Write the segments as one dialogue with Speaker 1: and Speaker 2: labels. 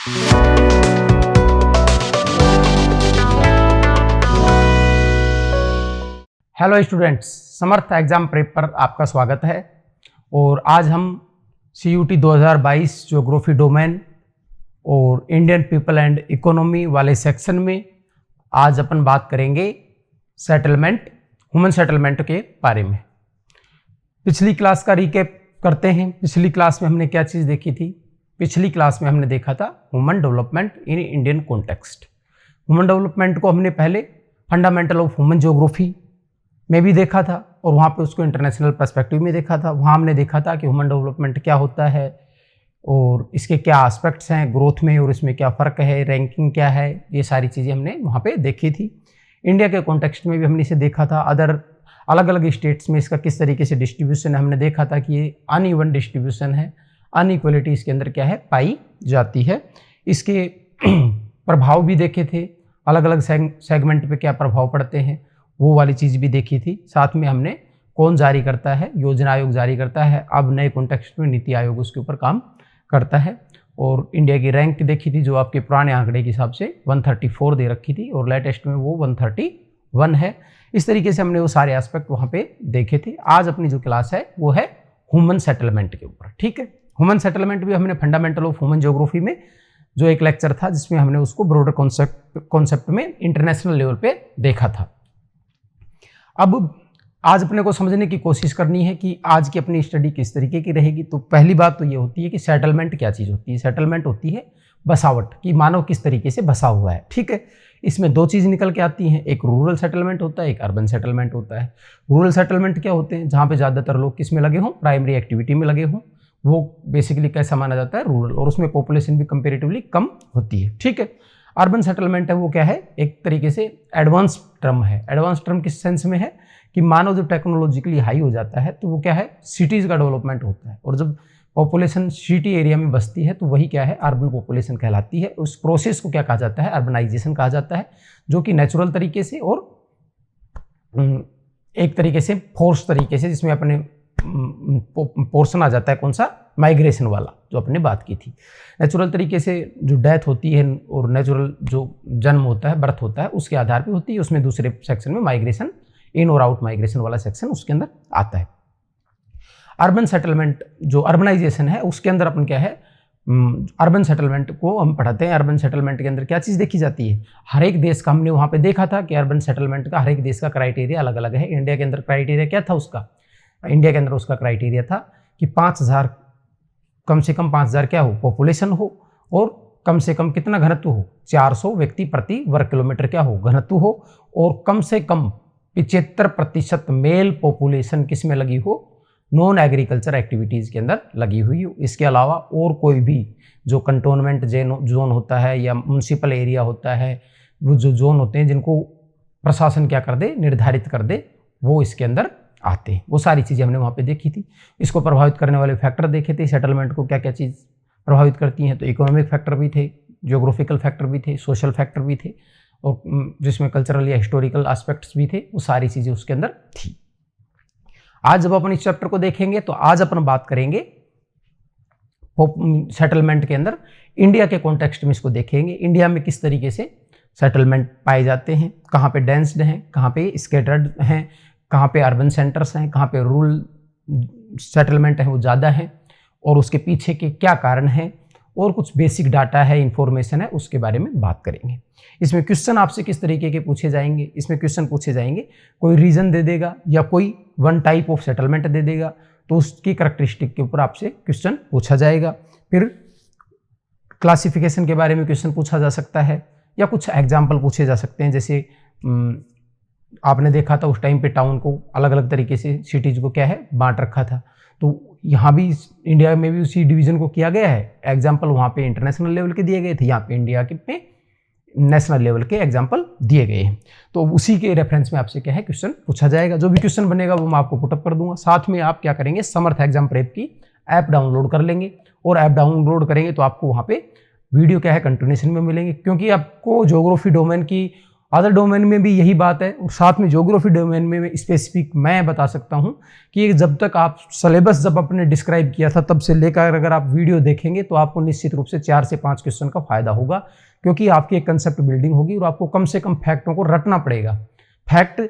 Speaker 1: Hello students, समर्थ exam prep पर आपका स्वागत है। और आज हम CUT 2022 ज्योग्राफी डोमेन और इंडियन पीपल एंड इकोनॉमी वाले सेक्शन में आज अपन बात करेंगे सेटलमेंट, ह्यूमन सेटलमेंट के बारे में। पिछली क्लास का रिकैप करते हैं। पिछली क्लास में हमने क्या चीज़ देखी थी? पिछली क्लास में हमने देखा था human development in Indian context. Human development को हमने पहले फंडामेंटल ऑफ ह्यूमन ज्योग्राफी में भी देखा था और वहाँ पे उसको इंटरनेशनल पर्सपेक्टिव में देखा था। वहाँ हमने देखा था कि ह्यूमन डेवलपमेंट क्या होता है और इसके क्या एस्पेक्ट्स हैं ग्रोथ में और इसमें क्या फ़र्क है, रैंकिंग क्या है, ये सारी चीज़ें हमने वहाँ पे देखी थी। इंडिया के कॉन्टेक्स्ट में भी हमने इसे देखा था। अदर अलग अलग स्टेट्स में इसका किस तरीके से डिस्ट्रीब्यूशन है, हमने देखा था कि ये अनइवन डिस्ट्रीब्यूशन है, अनइक्वलिटी इसके अंदर क्या है पाई जाती है। इसके प्रभाव भी देखे थे, अलग अलग सेगमेंट पे क्या प्रभाव पड़ते हैं वो वाली चीज़ भी देखी थी। साथ में हमने कौन जारी करता है, योजना आयोग जारी करता है। अब नए कॉन्टेक्स्ट में नीति आयोग उसके ऊपर काम करता है। और इंडिया की रैंक देखी थी जो आपके पुराने आंकड़े के हिसाब से 134 दे रखी थी और लेटेस्ट में वो 131 है। इस तरीके से हमने वो सारे एस्पेक्ट वहाँ पे देखे थे। आज अपनी जो क्लास है वो है ह्यूमन सेटलमेंट के ऊपर, ठीक है। ह्यूमन सेटलमेंट भी हमने फंडामेंटल ऑफ ह्यूमन ज्योग्राफी में जो एक लेक्चर था जिसमें हमने उसको ब्रॉडर कॉन्सेप्ट में इंटरनेशनल लेवल पे देखा था। अब आज अपने को समझने की कोशिश करनी है कि आज की अपनी स्टडी किस तरीके की रहेगी। तो पहली बात तो ये होती है कि सेटलमेंट क्या चीज़ होती है। सेटलमेंट होती है बसावट, कि मानव किस तरीके से बसा हुआ है, ठीक है। इसमें दो चीज़ निकल के आती हैं, एक रूरल सेटलमेंट होता है, एक अर्बन सेटलमेंट होता है। रूरल सेटलमेंट क्या होते हैं? जहाँ पे ज़्यादातर लोग किस में लगे हों, प्राइमरी एक्टिविटी में लगे हों, वो बेसिकली कैसा माना जाता है? रूरल, और उसमें पॉपुलेशन भी कंपेरेटिवली कम होती है, ठीक है। अर्बन सेटलमेंट है वो क्या है? एक तरीके से एडवांस टर्म है। एडवांस टर्म किस सेंस में है कि मानव जब टेक्नोलॉजिकली हाई हो जाता है तो वो क्या है? सिटीज़ का डेवलपमेंट होता है। और जब पॉपुलेशन सिटी एरिया में बसती है तो वही क्या है? अर्बन पॉपुलेशन कहलाती है। उस प्रोसेस को क्या कहा जाता है? अर्बनाइजेशन कहा जाता है, जो कि नेचुरल तरीके से और एक तरीके से फोर्स तरीके से, जिसमें अपने पोर्शन आ जाता है कौन सा? माइग्रेशन वाला, जो अपने बात की थी। नेचुरल तरीके से जो डेथ होती है और नेचुरल जो जन्म होता है, बर्थ होता है, उसके आधार पे होती है। उसमें दूसरे सेक्शन में माइग्रेशन, इन और आउट माइग्रेशन वाला सेक्शन उसके अंदर आता है। अर्बन सेटलमेंट जो अर्बनाइजेशन है उसके अंदर अपन क्या है? अर्बन सेटलमेंट को हम पढ़ाते हैं। अर्बन सेटलमेंट के अंदर क्या चीज़ देखी जाती है? हर एक देश का हमने वहाँ पे देखा था कि अर्बन सेटलमेंट का हर एक देश का क्राइटेरिया अलग अलग है। इंडिया के अंदर क्राइटेरिया क्या था उसका? इंडिया के अंदर उसका क्राइटेरिया था कि 5000, कम से कम 5000 क्या हो? पॉपुलेशन हो, और कम से कम कितना घनत्व हो? 400 व्यक्ति प्रति वर्ग किलोमीटर क्या हो? घनत्व हो, और कम से कम 75% मेल पॉपुलेशन किस में लगी हो? नॉन एग्रीकल्चर एक्टिविटीज़ के अंदर लगी हुई हो। इसके अलावा और कोई भी जो कंटोनमेंट जोन होता है या म्यूनसिपल एरिया होता है, वो जो जोन होते हैं जिनको प्रशासन क्या कर दे? निर्धारित कर दे, वो इसके अंदर आते हैं। वो सारी चीज़ें हमने वहाँ पे देखी थी। इसको प्रभावित करने वाले फैक्टर देखे थे, सेटलमेंट को क्या क्या चीज़ प्रभावित करती हैं। तो इकोनॉमिक फैक्टर भी थे, ज्योग्राफिकल फैक्टर भी थे, सोशल फैक्टर भी थे, और जिसमें कल्चरल या हिस्टोरिकल एस्पेक्ट्स भी थे। वो सारी चीज़ें उसके अंदर थी। आज जब अपन इस चैप्टर को देखेंगे तो आज अपन बात करेंगे सेटलमेंट के अंदर इंडिया के कॉन्टेक्स्ट में इसको देखेंगे। इंडिया में किस तरीके से सेटलमेंट पाए जाते हैं, कहाँ पे डेंस्ड हैं, कहाँ पे स्कैटर्ड हैं, कहाँ पे अर्बन सेंटर्स हैं, कहाँ पे रूरल सेटलमेंट है वो ज़्यादा है, और उसके पीछे के क्या कारण हैं, और कुछ बेसिक डाटा है, इंफॉर्मेशन है, उसके बारे में बात करेंगे। इसमें क्वेश्चन आपसे किस तरीके के पूछे जाएंगे? इसमें क्वेश्चन पूछे जाएंगे, कोई रीजन दे देगा या कोई वन टाइप ऑफ सेटलमेंट दे देगा, तो उसकी करैक्टरिस्टिक के ऊपर आपसे क्वेश्चन पूछा जाएगा। फिर क्लासिफिकेशन के बारे में क्वेश्चन पूछा जा सकता है, या कुछ एग्जाम्पल पूछे जा सकते हैं। जैसे आपने देखा था उस टाइम पे टाउन को अलग अलग तरीके से, सिटीज़ को क्या है? बांट रखा था। तो यहाँ भी इंडिया में भी उसी डिवीज़न को किया गया है। एग्जाम्पल वहाँ पे इंटरनेशनल लेवल के दिए गए थे, यहाँ पे इंडिया के पे नेशनल लेवल के एग्जाम्पल दिए गए हैं। तो उसी के रेफरेंस में आपसे क्या है? क्वेश्चन पूछा जाएगा। जो भी क्वेश्चन बनेगा वो मैं आपको पुटअप कर दूंगा। साथ में आप क्या करेंगे? समर्थ एग्जाम प्रेप की ऐप डाउनलोड कर लेंगे, और ऐप डाउनलोड करेंगे तो आपको वहाँ पे वीडियो क्या है? कंटिन्यूशन में मिलेंगे, क्योंकि आपको ज्योग्राफी डोमेन की अदर डोमेन में भी यही बात है, और साथ में ज्योग्राफी डोमेन में स्पेसिफिक मैं बता सकता हूँ कि जब तक आप सिलेबस जब आपने डिस्क्राइब किया था तब से लेकर अगर आप वीडियो देखेंगे तो आपको निश्चित रूप से 4 से 5 क्वेश्चन का फायदा होगा, क्योंकि आपकी एक कंसेप्ट बिल्डिंग होगी और आपको कम से कम फैक्टों को रटना पड़ेगा। फैक्ट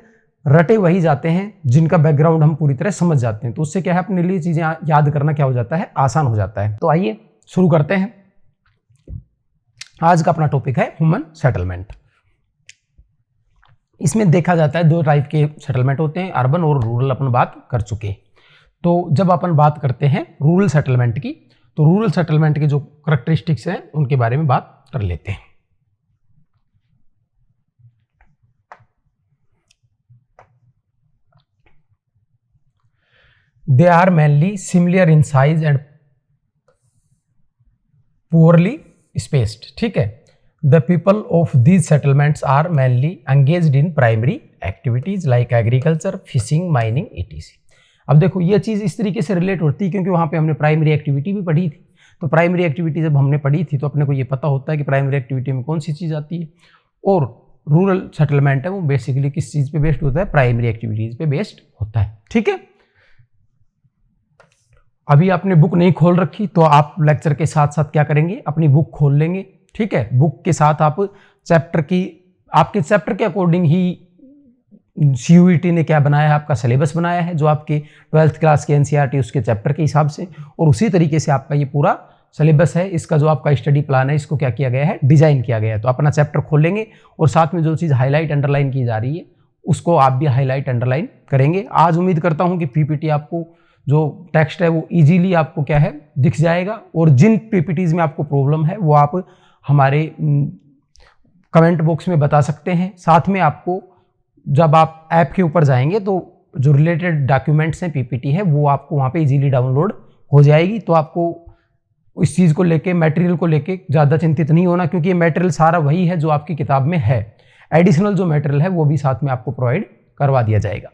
Speaker 1: रटे वही जाते हैं जिनका बैकग्राउंड हम पूरी तरह समझ जाते हैं, तो उससे क्या है अपने लिए चीज़ें याद करना क्या हो जाता है, आसान हो जाता है। तो आइए शुरू करते हैं। आज का अपना टॉपिक है ह्यूमन सेटलमेंट। इसमें देखा जाता है 2 टाइप के सेटलमेंट होते हैं, अर्बन और रूरल अपन बात कर चुके। तो जब अपन बात करते हैं रूरल सेटलमेंट की, तो रूरल सेटलमेंट के जो करैक्टरिस्टिक्स हैं उनके बारे में बात कर लेते हैं। They are mainly similar in size and poorly spaced. ठीक है, The people of these settlements are mainly engaged in primary activities like agriculture, fishing, mining, etc. अब देखो ये चीज़ इस तरीके से रिलेट होती है क्योंकि वहाँ पे हमने प्राइमरी एक्टिविटी भी पढ़ी थी। तो प्राइमरी एक्टिविटी जब हमने पढ़ी थी तो अपने को ये पता होता है कि प्राइमरी एक्टिविटी में कौन सी चीज़ आती है, और रूरल सेटलमेंट है वो बेसिकली किस चीज़ पे बेस्ड होता है, प्राइमरी एक्टिविटीज़ पे बेस्ड होता है। ठीक है, अभी आपने बुक नहीं खोल रखी तो आप लेक्चर के साथ साथ क्या करेंगे, अपनी बुक खोल लेंगे। ठीक है, बुक के साथ आप चैप्टर की, आपके चैप्टर के अकॉर्डिंग ही सीयूईटी ने क्या बनाया है, आपका सिलेबस बनाया है जो आपके 12th क्लास के एनसीईआरटी उसके चैप्टर के हिसाब से, और उसी तरीके से आपका ये पूरा सिलेबस है, इसका जो आपका स्टडी प्लान है इसको क्या किया गया है, डिजाइन किया गया है। तो अपना चैप्टर खोलेंगे और साथ में जो चीज़ हाईलाइट अंडरलाइन की जा रही है उसको आप भी हाईलाइट अंडरलाइन करेंगे। आज उम्मीद करता हूँ कि पीपीटी आपको जो टेक्स्ट है वो ईजिली आपको क्या है दिख जाएगा, और जिन पीपीटीज में आपको प्रॉब्लम है वो आप हमारे कमेंट बॉक्स में बता सकते हैं। साथ में आपको जब आप ऐप के ऊपर जाएंगे तो जो रिलेटेड डॉक्यूमेंट्स हैं पीपीटी है वो आपको वहाँ पे इजीली डाउनलोड हो जाएगी। तो आपको इस चीज़ को लेके, मटेरियल को लेके ज़्यादा चिंतित नहीं होना, क्योंकि ये मटेरियल सारा वही है जो आपकी किताब में है। एडिशनल जो मटेरियल है वो भी साथ में आपको प्रोवाइड करवा दिया जाएगा।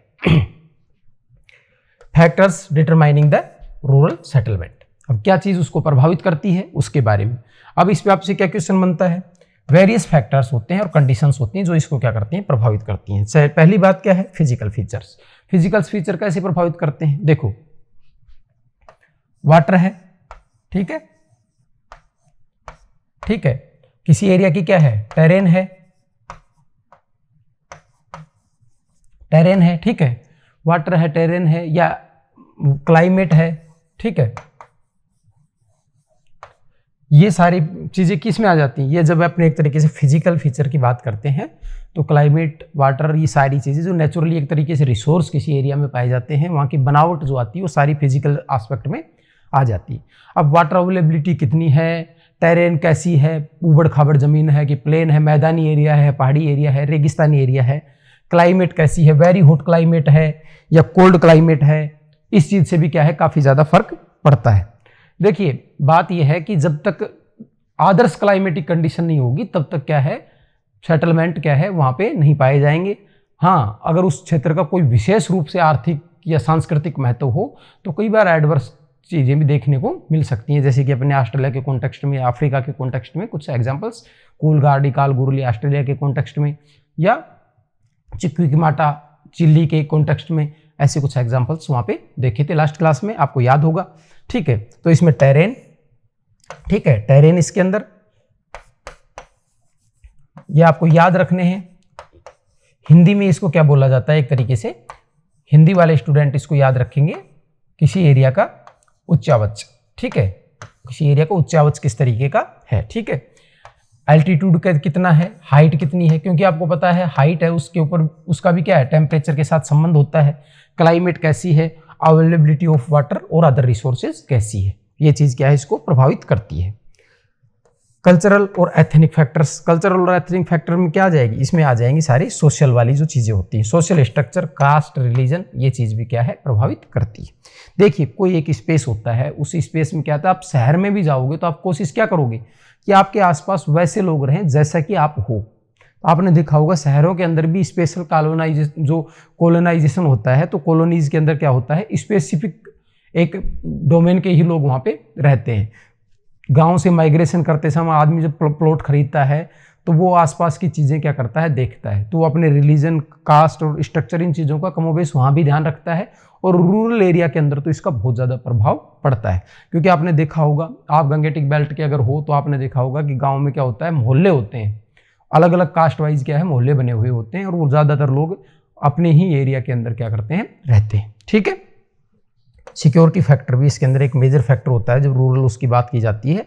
Speaker 1: Factors determining the rural settlement, अब क्या चीज़ उसको प्रभावित करती है उसके बारे में। अब इस पे आपसे क्या क्वेश्चन बनता है, वेरियस फैक्टर्स होते हैं और कंडीशंस होती हैं जो इसको क्या करती हैं, प्रभावित करती हैं। पहली बात क्या है, फिजिकल फीचर्स। फिजिकल फीचर कैसे प्रभावित करते हैं, देखो वाटर है, ठीक है, ठीक है, किसी एरिया की क्या है, टेरेन है, टेरेन है, ठीक है, वाटर है, टेरेन है, या क्लाइमेट है, ठीक है, ये सारी चीज़ें किस में आ जाती हैं, ये जब अपने एक तरीके से फिजिकल फीचर की बात करते हैं तो क्लाइमेट, वाटर, ये सारी चीज़ें जो नेचुरली एक तरीके से रिसोर्स किसी एरिया में पाए जाते हैं, वहाँ की बनावट जो आती है वो सारी फिजिकल एस्पेक्ट में आ जाती है। अब वाटर अवेलेबिलिटी कितनी है, टेरेन कैसी है, ऊबड़ खाबड़ ज़मीन है कि प्लेन है, मैदानी एरिया है, पहाड़ी एरिया है, रेगिस्तानी एरिया है, क्लाइमेट कैसी है, वेरी हॉट क्लाइमेट है या कोल्ड क्लाइमेट है, इस चीज़ से भी क्या है काफ़ी ज़्यादा फर्क पड़ता है। देखिए बात यह है कि जब तक आदर्श क्लाइमेटिक कंडीशन नहीं होगी तब तक क्या है, सेटलमेंट क्या है वहाँ पे नहीं पाए जाएंगे। हाँ, अगर उस क्षेत्र का कोई विशेष रूप से आर्थिक या सांस्कृतिक महत्व हो तो कई बार एडवर्स चीज़ें भी देखने को मिल सकती हैं, जैसे कि अपने ऑस्ट्रेलिया के कॉन्टेक्स्ट में, अफ्रीका के कॉन्टेक्स्ट में कुछ एग्जाम्पल्स, कूलगार्ड, इकालगुरली ऑस्ट्रेलिया के कॉन्टेक्स्ट में, या चिक्विकमाटा चिल्ली के कॉन्टेक्स्ट में, ऐसे कुछ एग्जाम्पल्स वहाँ पे देखे थे लास्ट क्लास में, आपको याद होगा। ठीक है, तो इसमें टेरेन, ठीक है, टेरेन इसके अंदर ये आपको याद रखने हैं। हिंदी में इसको क्या बोला जाता है, एक तरीके से हिंदी वाले स्टूडेंट इसको याद रखेंगे, किसी एरिया का उच्चावच। ठीक है, किसी एरिया का उच्चावच किस तरीके का है, ठीक है, एल्टीट्यूड का कितना है, हाइट कितनी है, क्योंकि आपको पता है हाइट है उसके ऊपर उसका भी क्या है, टेम्परेचर के साथ संबंध होता है। क्लाइमेट कैसी है, अवेलेबिलिटी ऑफ वाटर और अदर रिसोर्सेज कैसी है, ये चीज़ क्या है इसको प्रभावित करती है। कल्चरल और एथनिक फैक्टर्स, कल्चरल और एथनिक फैक्टर में क्या आ जाएगी, इसमें आ जाएंगी सारी सोशल वाली जो चीज़ें होती हैं, सोशल स्ट्रक्चर, कास्ट, रिलीजन, ये चीज़ भी क्या है प्रभावित करती है। देखिए कोई एक स्पेस होता है, उस स्पेस में क्या था, आप शहर में भी जाओगे तो आप कोशिश क्या करोगे कि आपके आसपास वैसे लोग रहें जैसा कि आप हो। आपने देखा होगा शहरों के अंदर भी स्पेशल कॉलोनाइजेशन होता है, तो कॉलोनीज के अंदर क्या होता है, स्पेसिफिक एक डोमेन के ही लोग वहाँ पे रहते हैं। गांव से माइग्रेशन करते समय आदमी जब प्लॉट खरीदता है तो वो आसपास की चीज़ें क्या करता है, देखता है, तो वो अपने रिलीजन, कास्ट और स्ट्रक्चर, इन चीज़ों का कमोबेश वहाँ भी ध्यान रखता है। और रूरल एरिया के अंदर तो इसका बहुत ज़्यादा प्रभाव पड़ता है, क्योंकि आपने देखा होगा, आप गंगेटिक बेल्ट के अगर हो तो आपने देखा होगा कि गाँव में क्या होता है, मोहल्ले होते हैं, अलग अलग कास्ट वाइज क्या है, मोहल्ले बने हुए होते हैं, और वो ज़्यादातर लोग अपने ही एरिया के अंदर क्या करते हैं, रहते हैं। ठीक है, सिक्योरिटी फैक्टर भी इसके अंदर एक मेजर फैक्टर होता है जब रूरल उसकी बात की जाती है।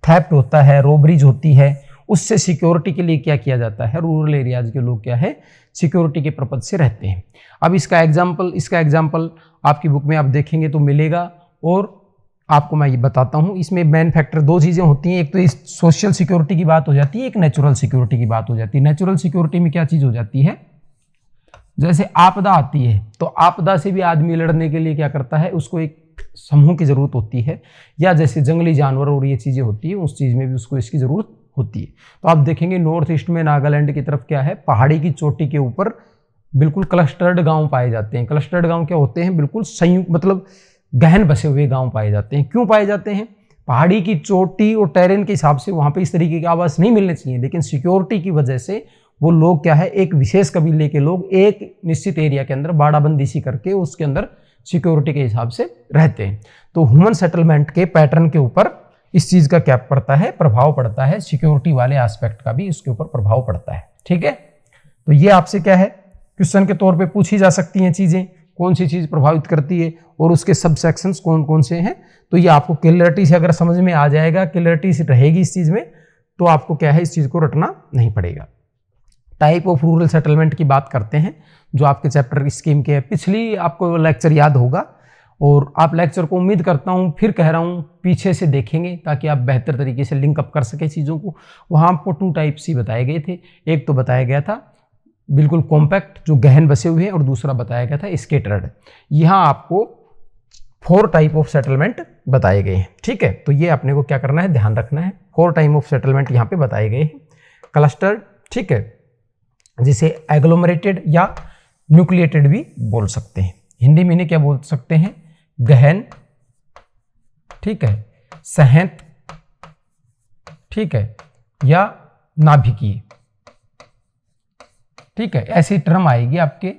Speaker 1: थेफ्ट होता है, रोबरीज होती है, उससे सिक्योरिटी के लिए क्या किया जाता है, रूरल एरियाज के लोग क्या है, सिक्योरिटी के पर्पज से रहते हैं। अब इसका एग्जाम्पल आपकी बुक में आप देखेंगे तो मिलेगा, और आपको मैं ये बताता हूँ। इसमें मेन फैक्टर दो चीज़ें होती हैं, एक तो इस सोशल सिक्योरिटी की बात हो जाती है, एक नेचुरल सिक्योरिटी की बात हो जाती है। नेचुरल सिक्योरिटी में क्या चीज़ हो जाती है, जैसे आपदा आती है तो आपदा से भी आदमी लड़ने के लिए क्या करता है, उसको एक समूह की ज़रूरत होती है, या जैसे जंगली जानवर और ये चीज़ें होती है, उस चीज़ में भी उसको इसकी ज़रूरत होती है। तो आप देखेंगे नॉर्थ ईस्ट में नागालैंड की तरफ क्या है, पहाड़ी की चोटी के ऊपर बिल्कुल क्लस्टर्ड गांव पाए जाते हैं। क्लस्टर्ड गांव क्या होते हैं, बिल्कुल संयुक्त, मतलब गहन बसे हुए गांव पाए जाते हैं। क्यों पाए जाते हैं, पहाड़ी की चोटी और टेरेन के हिसाब से वहाँ पे इस तरीके के आवास नहीं मिलने चाहिए, लेकिन सिक्योरिटी की वजह से वो लोग क्या है, एक विशेष कबीले के लोग एक निश्चित एरिया के अंदर बाड़ाबंदी सी करके उसके अंदर सिक्योरिटी के हिसाब से रहते हैं। तो ह्यूमन सेटलमेंट के पैटर्न के ऊपर इस चीज़ का क्या पड़ता है, प्रभाव पड़ता है, सिक्योरिटी वाले एस्पेक्ट का भी इसके ऊपर प्रभाव पड़ता है। ठीक है, तो ये आपसे क्या है, क्वेश्चन के तौर पे पूछी जा सकती हैं चीज़ें, कौन सी चीज़ प्रभावित करती है और उसके सब सेक्शंस कौन कौन से हैं। तो ये आपको क्लियरिटी से अगर समझ में आ जाएगा, क्लियरिटी से रहेगी इस चीज़ में, तो आपको क्या है, इस चीज़ को रटना नहीं पड़ेगा। टाइप ऑफ रूरल सेटलमेंट की बात करते हैं, जो आपके चैप्टर स्कीम के पिछली आपको लेक्चर याद होगा, और आप लेक्चर को उम्मीद करता हूँ, फिर कह रहा हूँ, पीछे से देखेंगे ताकि आप बेहतर तरीके से लिंकअप कर सकें चीज़ों को। वहाँ आपको 2 टाइप्स ही बताए गए थे, एक तो बताया गया था बिल्कुल कॉम्पैक्ट जो गहन बसे हुए हैं, और दूसरा बताया गया था स्केटर्ड। यहाँ आपको 4 टाइप ऑफ सेटलमेंट बताए गए हैं। ठीक है, तो ये अपने को क्या करना है, ध्यान रखना है। 4 टाइप ऑफ सेटलमेंट यहाँ पे बताए गए हैं। क्लस्टर्ड, ठीक है, जिसे एग्लोमरेटेड या न्यूक्लिएटेड भी बोल सकते हैं। हिंदी में इन्हें क्या बोल सकते हैं, गहन, ठीक है, सहंत, ठीक है, या नाभिकीय। ठीक है, ऐसी टर्म आएगी आपके।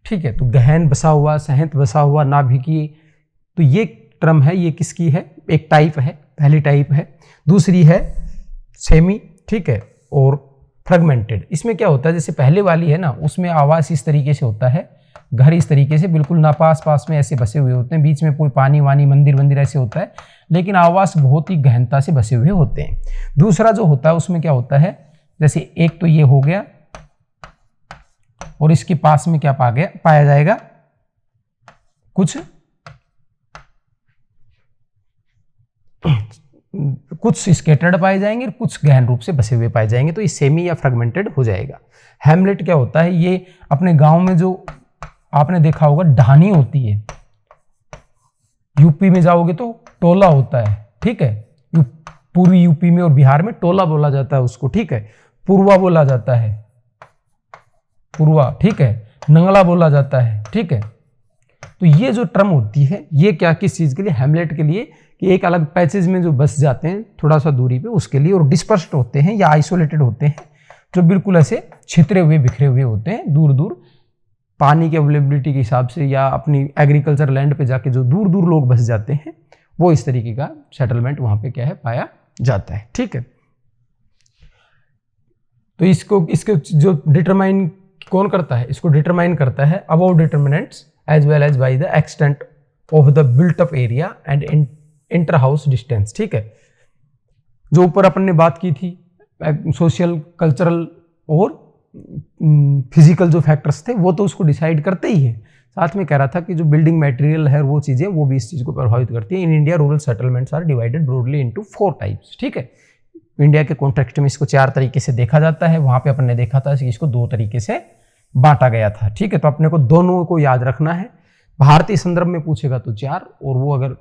Speaker 1: ठीक है, तो गहन बसा हुआ, सहंत बसा हुआ, नाभिकीय, तो ये टर्म है, ये किसकी है, एक टाइप है, पहली टाइप है। दूसरी है सेमी, ठीक है, और फ्रेगमेंटेड। इसमें क्या होता है, जैसे पहले वाली है ना, उसमें आवास इस तरीके से होता है, घर इस तरीके से बिल्कुल ना पास पास में ऐसे बसे हुए होते हैं, बीच में कोई पानी वानी, मंदिर वंदिर ऐसे होता है, लेकिन आवास बहुत ही गहनता से बसे हुए होते हैं। दूसरा जो होता है उसमें क्या होता है, जैसे एक तो ये हो गया, और इसके पास में क्या पाया जाएगा, कुछ स्कैटर्ड पाए जाएंगे, कुछ गहन रूप से बसे हुए पाए जाएंगे, तो ये सेमी या फ्रेगमेंटेड हो जाएगा। हैमलेट क्या होता है, ये अपने गांव में जो आपने देखा होगा ढानी होती है, यूपी में जाओगे तो टोला होता है। ठीक है, पूर्वी यूपी में और बिहार में टोला बोला जाता है उसको। ठीक है, पूर्वा बोला जाता है, पूर्वा, ठीक है, नंगला बोला जाता है। ठीक है, तो ये जो टर्म होती है, ये क्या, किस चीज के लिए, हैमलेट के लिए, कि एक अलग पैचेज में जो बस जाते हैं थोड़ा सा दूरी पे, उसके लिए। और डिस्पर्स्ड होते हैं या आइसोलेटेड होते हैं, जो बिल्कुल ऐसे छितरे हुए, बिखरे हुए होते हैं, दूर दूर पानी की अवेलेबिलिटी के हिसाब से, या अपनी एग्रीकल्चर लैंड पे जाके जो दूर दूर लोग बस जाते हैं, वो इस तरीके का सेटलमेंट वहां पे क्या है, पाया जाता है। ठीक है, तो इसको जो डिटरमाइन कौन करता है, इसको डिटरमाइन करता है about determinants as well as by the extent of the built up area and inter house distance. ठीक है, जो ऊपर अपन ने बात की थी, सोशल, कल्चरल और फिजिकल जो फैक्टर्स थे, वो तो उसको डिसाइड करते ही हैं। साथ में कह रहा था कि जो बिल्डिंग मटेरियल है, वो चीज़ें, वो भी इस चीज़ को प्रभावित करती है। In India rural settlements are divided broadly into 4 types. ठीक है, इंडिया के कॉन्टेक्स्ट में इसको 4 तरीके से देखा जाता है। वहाँ पे अपन ने देखा था कि इसको 2 तरीके से बांटा गया था। ठीक है, तो अपने को दोनों को याद रखना है। भारतीय संदर्भ में पूछेगा तो 4, और वो अगर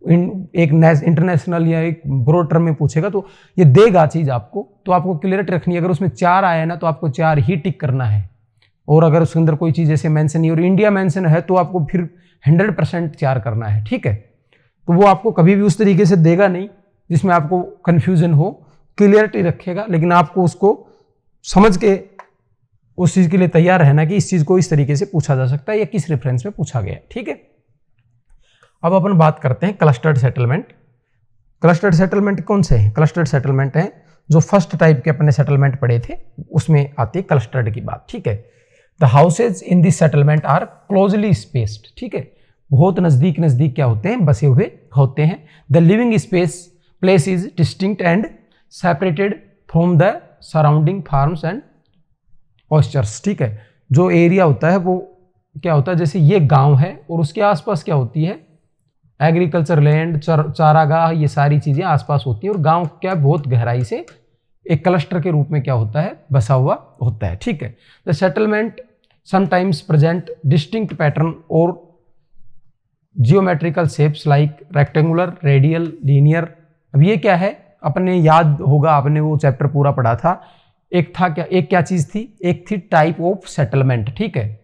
Speaker 1: एक इंटरनेशनल या एक ब्रॉड टर्म में पूछेगा तो ये देगा चीज आपको, तो आपको क्लियरिटी रखनी है। अगर उसमें 4 आया ना, तो आपको 4 ही टिक करना है, और अगर उसके अंदर कोई चीज ऐसे मेंशन नहीं और इंडिया मेंशन है, तो आपको फिर 100% 4 करना है। ठीक है, तो वो आपको कभी भी उस तरीके से देगा नहीं जिसमें आपको कन्फ्यूजन हो, क्लियरिटी रखेगा, लेकिन आपको उसको समझ के उस चीज के लिए तैयार रहना कि इस चीज को इस तरीके से पूछा जा सकता है या किस रेफरेंस में पूछा गया। ठीक है, अब अपन बात करते हैं क्लस्टर्ड सेटलमेंट। क्लस्टर्ड सेटलमेंट कौन से हैं? क्लस्टर्ड सेटलमेंट हैं जो फर्स्ट टाइप के अपने सेटलमेंट पढ़े थे उसमें आती है क्लस्टर्ड की बात। ठीक है, the houses in this settlement are closely spaced. ठीक है, बहुत नजदीक नजदीक क्या होते हैं? बसे हुए होते हैं। The living space place is distinct and separated from the surrounding farms and orchards. ठीक है, जो एरिया होता है वो क्या होता है, जैसे ये गांव है और उसके आसपास क्या होती है? एग्रीकल्चर लैंड, चारागाह, ये सारी चीजें आसपास होती हैं और गांव क्या बहुत गहराई से एक क्लस्टर के रूप में क्या होता है? बसा हुआ होता है। ठीक है, the settlement sometimes present distinct pattern और geometrical shapes like rectangular, radial, linear. अब ये क्या है? अपने याद होगा, आपने वो चैप्टर पूरा पढ़ा था। एक था क्या, एक क्या चीज थी? एक थी टाइप ऑफ सेटलमेंट। ठीक है,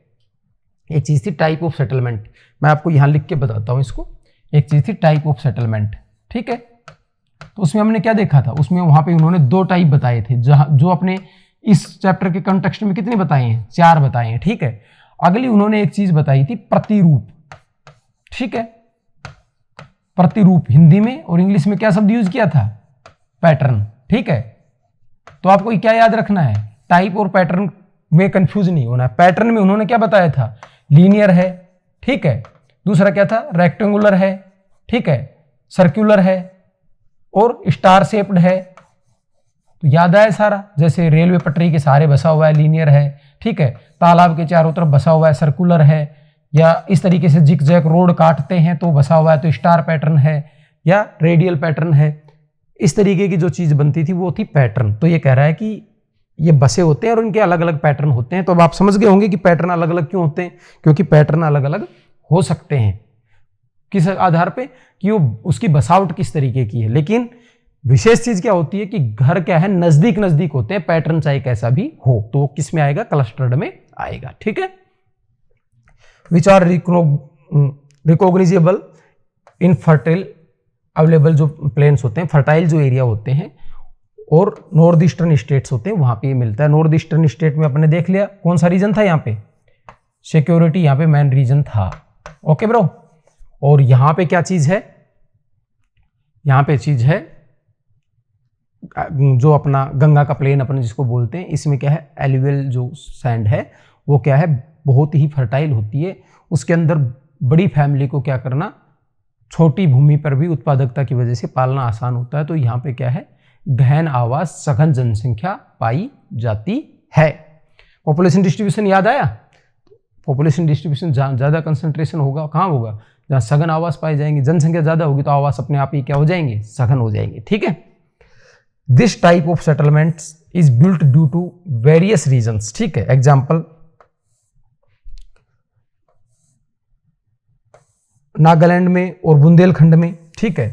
Speaker 1: एक चीज थी टाइप ऑफ सेटलमेंट। मैं आपको यहां लिख के बताता हूं इसको। एक चीज थी टाइप ऑफ सेटलमेंट। ठीक है, तो उसमें हमने क्या देखा था? उसमें वहां पे उन्होंने 2 टाइप बताए थे, जहां जो अपने इस चैप्टर के कॉन्टेक्स्ट में कितने बताए हैं? 4 बताए हैं। ठीक है, अगली उन्होंने एक चीज बताई थी प्रतिरूप। ठीक है, प्रतिरूप हिंदी में, और इंग्लिश में क्या शब्द यूज किया था? पैटर्न। ठीक है, तो आपको क्या याद रखना है? टाइप और पैटर्न में कंफ्यूज नहीं होना है। पैटर्न में उन्होंने क्या बताया था? लीनियर है। ठीक है, दूसरा क्या था? रेक्टेंगुलर है। ठीक है, सर्कुलर है और स्टार शेप्ड है। तो याद आया सारा? जैसे रेलवे पटरी के सहारे बसा हुआ है, लीनियर है। ठीक है, तालाब के चारों तरफ बसा हुआ है, सर्कुलर है। या इस तरीके से जिग जैग रोड काटते हैं तो बसा हुआ है, तो स्टार पैटर्न है या रेडियल पैटर्न है। इस तरीके की जो चीज बनती थी वो थी पैटर्न। तो ये कह रहा है कि ये बसे होते हैं और इनके अलग अलग पैटर्न होते हैं। तो अब आप समझ गए होंगे कि पैटर्न अलग अलग क्यों होते हैं, क्योंकि पैटर्न अलग अलग हो सकते हैं। किस आधार पे? कि वो उसकी बसावट किस तरीके की है। लेकिन विशेष चीज क्या होती है कि घर क्या है? नजदीक नजदीक होते हैं, पैटर्न चाहे कैसा भी हो। तो वो किस में आएगा? क्लस्टर्ड में आएगा। ठीक है, which are recognisable in fertile available जो प्लेन्स होते हैं, फर्टाइल जो एरिया होते हैं और नॉर्थ ईस्टर्न स्टेट्स होते हैं, वहां पे ये मिलता है। नॉर्थ ईस्टर्न स्टेट में अपने देख लिया कौन सा रीजन था यहाँ पे? सिक्योरिटी यहाँ पे मेन रीजन था। ओके ब्रो, और यहाँ पे क्या चीज है? यहाँ पे चीज है जो अपना गंगा का प्लेन अपन जिसको बोलते हैं, इसमें क्या है? एलुवियल जो सैंड है वो क्या है? बहुत ही फर्टाइल होती है। उसके अंदर बड़ी फैमिली को क्या करना? छोटी भूमि पर भी उत्पादकता की वजह से पालना आसान होता है। तो यहाँ पे क्या है? गहन आवास, सघन जनसंख्या पाई जाती है। पॉपुलेशन डिस्ट्रीब्यूशन याद आया? पॉपुलेशन डिस्ट्रीब्यूशन जहाँ ज़्यादा कंसंट्रेशन होगा, कहाँ होगा? जहाँ सघन आवास पाए जाएंगे। जनसंख्या ज़्यादा होगी तो आवास अपने आप ही क्या हो जाएंगे? सघन हो जाएंगे। ठीक है, this type of settlements is built due to various reasons. ठीक है, एग्जाम्पल नागालैंड में और बुंदेलखंड में। ठीक है,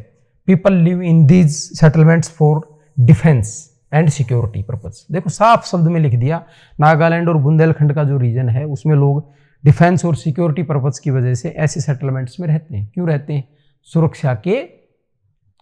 Speaker 1: people live in these settlements for defence and security purpose. देखो साफ शब्द में लिख दिया, नागालैंड और बुंदेलखंड का जो रीजन है उसमें लोग डिफेंस और सिक्योरिटी पर्पज की वजह से ऐसे सेटलमेंट्स में रहते हैं। क्यों रहते हैं? सुरक्षा के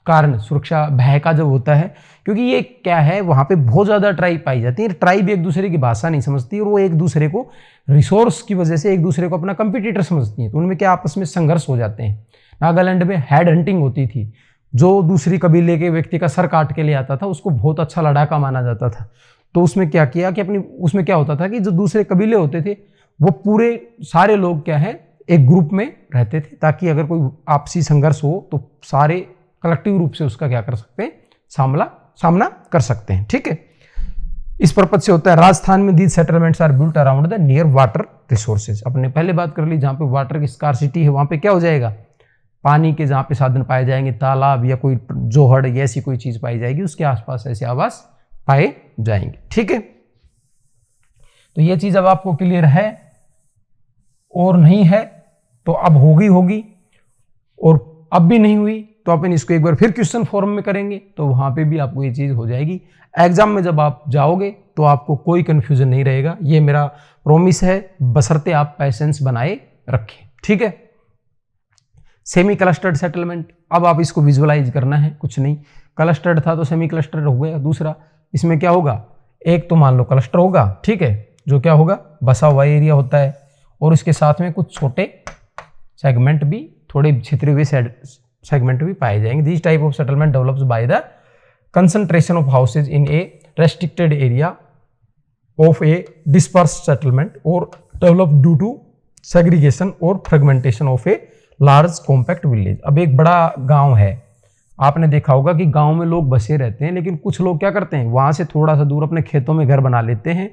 Speaker 1: कारण, सुरक्षा भय का जो होता है। क्योंकि ये क्या है, वहां पे बहुत ज्यादा ट्राइब पाई जाती है। ट्राइब एक दूसरे की भाषा नहीं समझती और वो एक दूसरे को रिसोर्स की वजह से एक दूसरे को अपना कंपिटिटर समझती है। तो उनमें क्या आपस में संघर्ष हो जाते हैं। नागालैंड में हेड हंटिंग होती थी। जो दूसरी कबीले के व्यक्ति का सर काट के ले आता था उसको बहुत अच्छा लड़ाका माना जाता था। तो उसमें क्या किया कि उसमें क्या होता था कि जो दूसरे कबीले होते थे वो पूरे सारे लोग क्या है? एक ग्रुप में रहते थे, ताकि अगर कोई आपसी संघर्ष हो तो सारे कलेक्टिव रूप से उसका क्या कर सकते हैं? सामना कर सकते हैं। ठीक है, इस पर्पज से होता है। राजस्थान में these settlements are built around the near water resources. अपने पहले बात कर ली, जहां पे वाटर की स्कार्सिटी है वहां पे क्या हो जाएगा? पानी के जहां पे साधन पाए जाएंगे, तालाब या कोई जोहड़ या ऐसी कोई चीज पाई जाएगी, उसके आसपास ऐसे आवास पाए जाएंगे। ठीक है, तो ये चीज अब आपको क्लियर है और नहीं है तो अब होगी, और अब भी नहीं हुई तो अपन इसको एक बार फिर क्वेश्चन फॉर्म में करेंगे तो वहां पे भी आपको ये चीज हो जाएगी। एग्जाम में जब आप जाओगे तो आपको कोई कंफ्यूजन नहीं रहेगा, ये मेरा प्रॉमिस है, बशर्ते आप पेशेंस बनाए रखें। ठीक है, सेमी क्लस्टर्ड सेटलमेंट, अब आप इसको विजुअलाइज करना है, कुछ नहीं, क्लस्टर्ड था तो सेमी क्लस्टर्ड हो गया। दूसरा इसमें क्या होगा, एक तो मान लो क्लस्टर होगा, ठीक है, जो क्या होगा, बसा हुआ एरिया होता है, और इसके साथ में कुछ छोटे सेगमेंट भी, थोड़े छितरे हुए सेगमेंट भी पाए जाएंगे। This type of settlement develops by the concentration of houses in A restricted area of A dispersed settlement और डेवलप ड्यू टू सेग्रीगेशन और fragmentation of a large compact village. अब एक बड़ा गांव है, आपने देखा होगा कि गांव में लोग बसे रहते हैं, लेकिन कुछ लोग क्या करते हैं, वहां से थोड़ा सा दूर अपने खेतों में घर बना लेते हैं।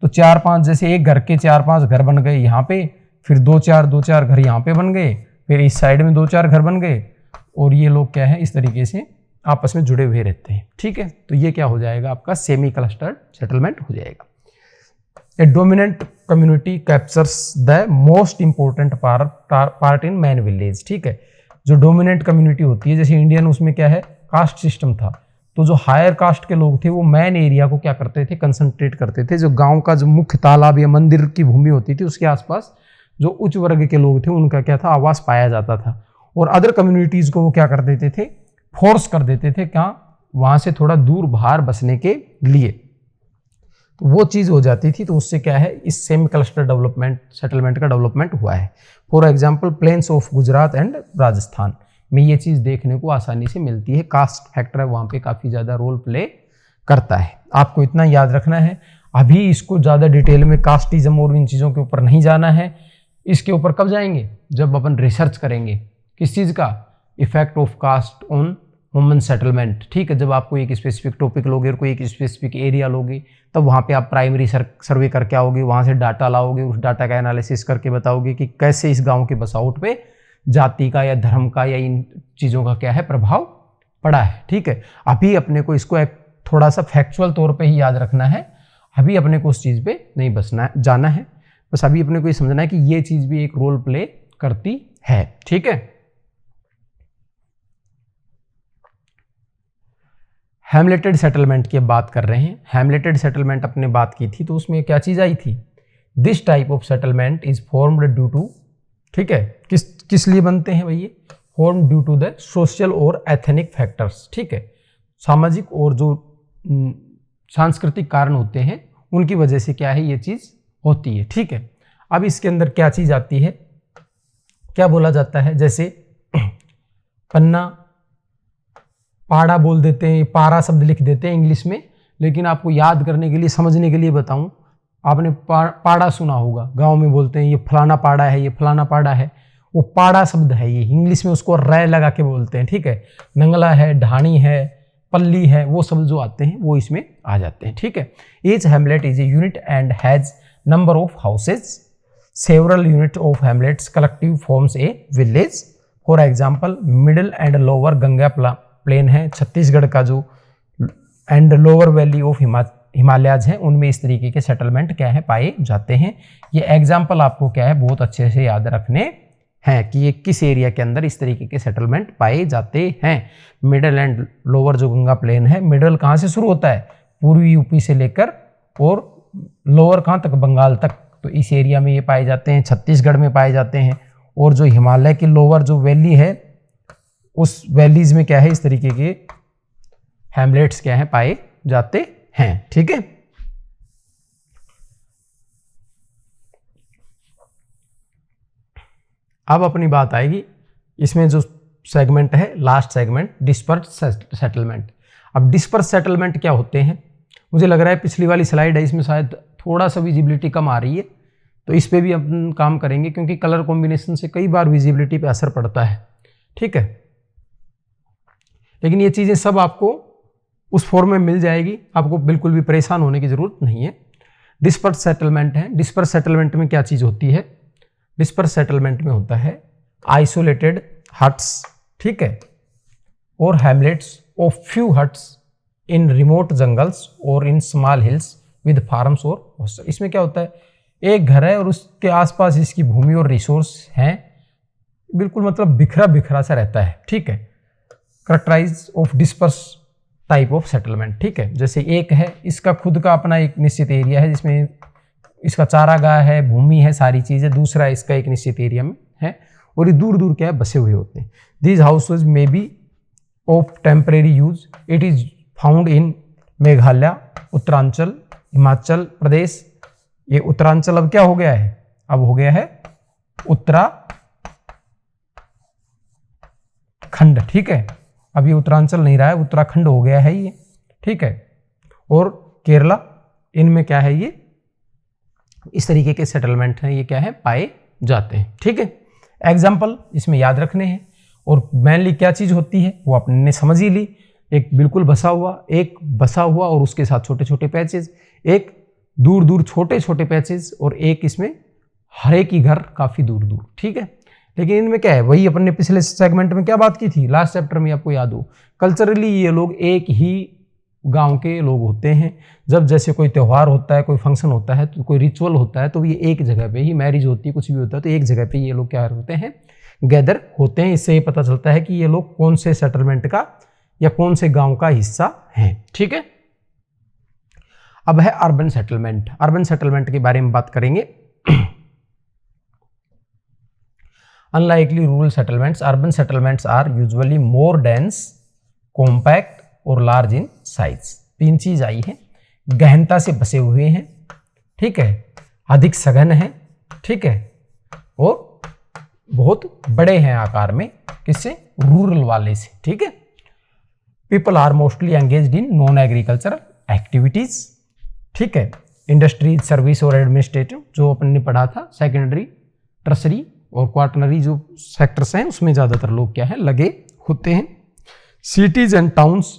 Speaker 1: तो 4-5, जैसे एक घर के 4-5 घर बन गए यहाँ पे, फिर 2-4 घर यहाँ पे बन गए, फिर इस साइड में 2-4 घर बन गए, और ये लोग क्या है, इस तरीके से आपस में जुड़े हुए रहते हैं, ठीक है। तो ये क्या हो जाएगा, आपका सेमी क्लस्टर्ड सेटलमेंट हो जाएगा। A dominant community captures the most important part in main village, ठीक है। जो डोमिनेंट कम्युनिटी होती है, जैसे इंडियन, उसमें क्या है, कास्ट सिस्टम था, तो जो हायर कास्ट के लोग थे वो मैन एरिया को क्या करते थे, कंसंट्रेट करते थे। जो गांव का जो मुख्य तालाब या मंदिर की भूमि होती थी, उसके आसपास जो उच्च वर्ग के लोग थे उनका क्या था, आवास पाया जाता था, और अदर कम्युनिटीज को वो क्या कर देते थे, फोर्स कर देते थे क्या, वहां से थोड़ा दूर बाहर बसने के लिए। तो वो चीज़ हो जाती थी, तो उससे क्या है, इस सेमी क्लस्टर डेवलपमेंट सेटलमेंट का डेवलपमेंट हुआ है। For example plains of Gujarat and Rajasthan में ये चीज़ देखने को आसानी से मिलती है। कास्ट फैक्टर है वहाँ पे काफ़ी ज़्यादा रोल प्ले करता है, आपको इतना याद रखना है। अभी इसको ज़्यादा डिटेल में कास्टिज्म और इन चीज़ों के ऊपर नहीं जाना है, इसके ऊपर कब जाएंगे, जब अपन रिसर्च करेंगे, किस चीज़ का, effect of caste on human settlement, ठीक है। जब आपको एक स्पेसिफिक टॉपिक लोगे और कोई एक स्पेसिफिक एरिया लोगे, तब वहाँ पे आप प्राइमरी सर्वे करके आओगे, वहाँ से डाटा लाओगे, उस डाटा का एनालिसिस करके बताओगे कि कैसे इस गांव के बसावट पे जाति का या धर्म का या इन चीज़ों का क्या है, प्रभाव पड़ा है, ठीक है। अभी अपने को इसको एक थोड़ा सा फैक्चुअल तौर पर ही याद रखना है, अभी अपने को उस चीज़ पर नहीं बसना जाना है, बस अभी अपने को ये समझना है कि ये चीज़ भी एक रोल प्ले करती है, ठीक है। हैमलेटेड सेटलमेंट की बात कर रहे हैं। हैमलेटेड सेटलमेंट अपने बात की थी, तो उसमें क्या चीज़ आई थी, this type of settlement is formed due to, ठीक है, किस लिए बनते हैं भैया, form due to the social और एथनिक फैक्टर्स, ठीक है। सामाजिक और जो सांस्कृतिक कारण होते हैं उनकी वजह से क्या है, ये चीज़ होती है, ठीक है। अब इसके अंदर क्या चीज़ आती है, क्या बोला जाता है, जैसे पन्ना, पाड़ा बोल देते हैं, पारा शब्द लिख देते हैं इंग्लिश में, लेकिन आपको याद करने के लिए, समझने के लिए बताऊं, आपने पाड़ा सुना होगा, गांव में बोलते हैं ये फलाना पाड़ा है, ये फलाना पाड़ा है, वो पाड़ा शब्द है, ये इंग्लिश में उसको रै लगा के बोलते हैं, ठीक है। नंगला है, ढाणी है, पल्ली है, वो शब्द जो आते हैं वो इसमें आ जाते हैं, ठीक है। Each hamlet is a unit and has number of houses, several unit of hamlets collective forms a village. For example middle and lower Ganga plain है, छत्तीसगढ़ का जो and lower valley of Himalayas है, उनमें इस तरीके के सेटलमेंट क्या है, पाए जाते हैं। ये एग्जाम्पल आपको क्या है, बहुत अच्छे से याद रखने हैं कि ये किस एरिया के अंदर इस तरीके के सेटलमेंट पाए जाते हैं। मिडिल एंड लोअर जो गंगा प्लेन है, मिडिल कहाँ से शुरू होता है, पूर्वी यूपी से लेकर और लोअर कहाँ तक, बंगाल तक, तो इस एरिया में ये पाए जाते हैं, छत्तीसगढ़ में पाए जाते हैं। और जो हिमालय की लोअर जो वैली है, उस वैलीज में क्या है, इस तरीके के हैमलेट्स क्या है, पाए जाते हैं, ठीक है। अब अपनी बात आएगी इसमें जो सेगमेंट है, लास्ट सेगमेंट, डिस्पर्स्ड सेटलमेंट। अब डिस्पर्स्ड सेटलमेंट क्या होते हैं, मुझे लग रहा है पिछली वाली स्लाइड है, इसमें शायद थोड़ा सा विजिबिलिटी कम आ रही है, तो इस पे भी अपन काम करेंगे, क्योंकि कलर कॉम्बिनेशन से कई बार विजिबिलिटी पे असर पड़ता है, ठीक है। लेकिन ये चीज़ें सब आपको उस फॉर्म में मिल जाएगी, आपको बिल्कुल भी परेशान होने की ज़रूरत नहीं है। डिस्पर्स्ड सेटलमेंट है, डिस्पर्स्ड सेटलमेंट में क्या चीज़ होती है, डिस्पर्स्ड सेटलमेंट में होता है आइसोलेटेड हट्स, ठीक है, और hamlets of few huts in remote jungles और in small hills with farms और हॉस्टल। इसमें क्या होता है, एक घर है और उसके आसपास इसकी भूमि और रिसोर्स हैं, बिल्कुल मतलब बिखरा बिखरा सा रहता है, ठीक है। Characterise of disperse type of settlement, ठीक है। जैसे एक है, इसका खुद का अपना एक निश्चित एरिया है जिसमें इसका चारागाह है, भूमि है, सारी चीज़ें। दूसरा इसका एक निश्चित एरिया में है, और ये दूर दूर क्या है, बसे हुए होते हैं। These houses may be of temporary use, it is found in Meghalaya, Uttaranchal, Himachal Pradesh. ये उत्तरांचल अब क्या हो गया है, अब हो गया है उत्तराखंड, ठीक है। अब ये उत्तरांचल नहीं रहा है, उत्तराखंड हो गया है ये, ठीक है। और केरला, इनमें क्या है, ये इस तरीके के सेटलमेंट हैं, ये क्या है, पाए जाते हैं, ठीक है। एग्जाम्पल इसमें याद रखने हैं, और मेनली क्या चीज होती है वो आपने समझ ही ली। एक बिल्कुल बसा हुआ, एक बसा हुआ और उसके साथ छोटे छोटे पैचेज, एक दूर दूर छोटे छोटे पैचेज, और एक इसमें हर एक ही घर काफी दूर दूर, ठीक है। लेकिन इनमें क्या है, वही अपन ने पिछले सेगमेंट में क्या बात की थी, लास्ट चैप्टर में आपको याद हो, कल्चरली ये लोग एक ही गांव के लोग होते हैं। जब जैसे कोई त्यौहार होता है, कोई फंक्शन होता है, तो कोई रिचुअल होता है, तो ये एक जगह पे ही, मैरिज होती है, कुछ भी होता है, तो एक जगह पे ये लोग क्या होते हैं, गैदर होते हैं। इससे ये पता चलता है कि ये लोग कौन से सेटलमेंट का या कौन से गांव का हिस्सा हैं, ठीक है। अब है अर्बन सेटलमेंट। अर्बन सेटलमेंट के बारे में बात करेंगे। Unlikely rural settlements, urban settlements are usually more dense, compact और लार्ज इन साइज। तीन चीज आई है, गहनता से बसे हुए हैं, ठीक है, अधिक सघन है, ठीक है, और बहुत बड़े हैं आकार में, किससे, रूरल वाले से, ठीक है। People are mostly engaged in non agricultural activities, ठीक है। इंडस्ट्रीज, सर्विस और एडमिनिस्ट्रेटिव, जो अपन ने पढ़ा था, सेकेंडरी, टर्सरी और क्वार्टनरी जो सेक्टर्स हैं, उसमें ज्यादातर लोग क्या है, लगे होते हैं। Cities and towns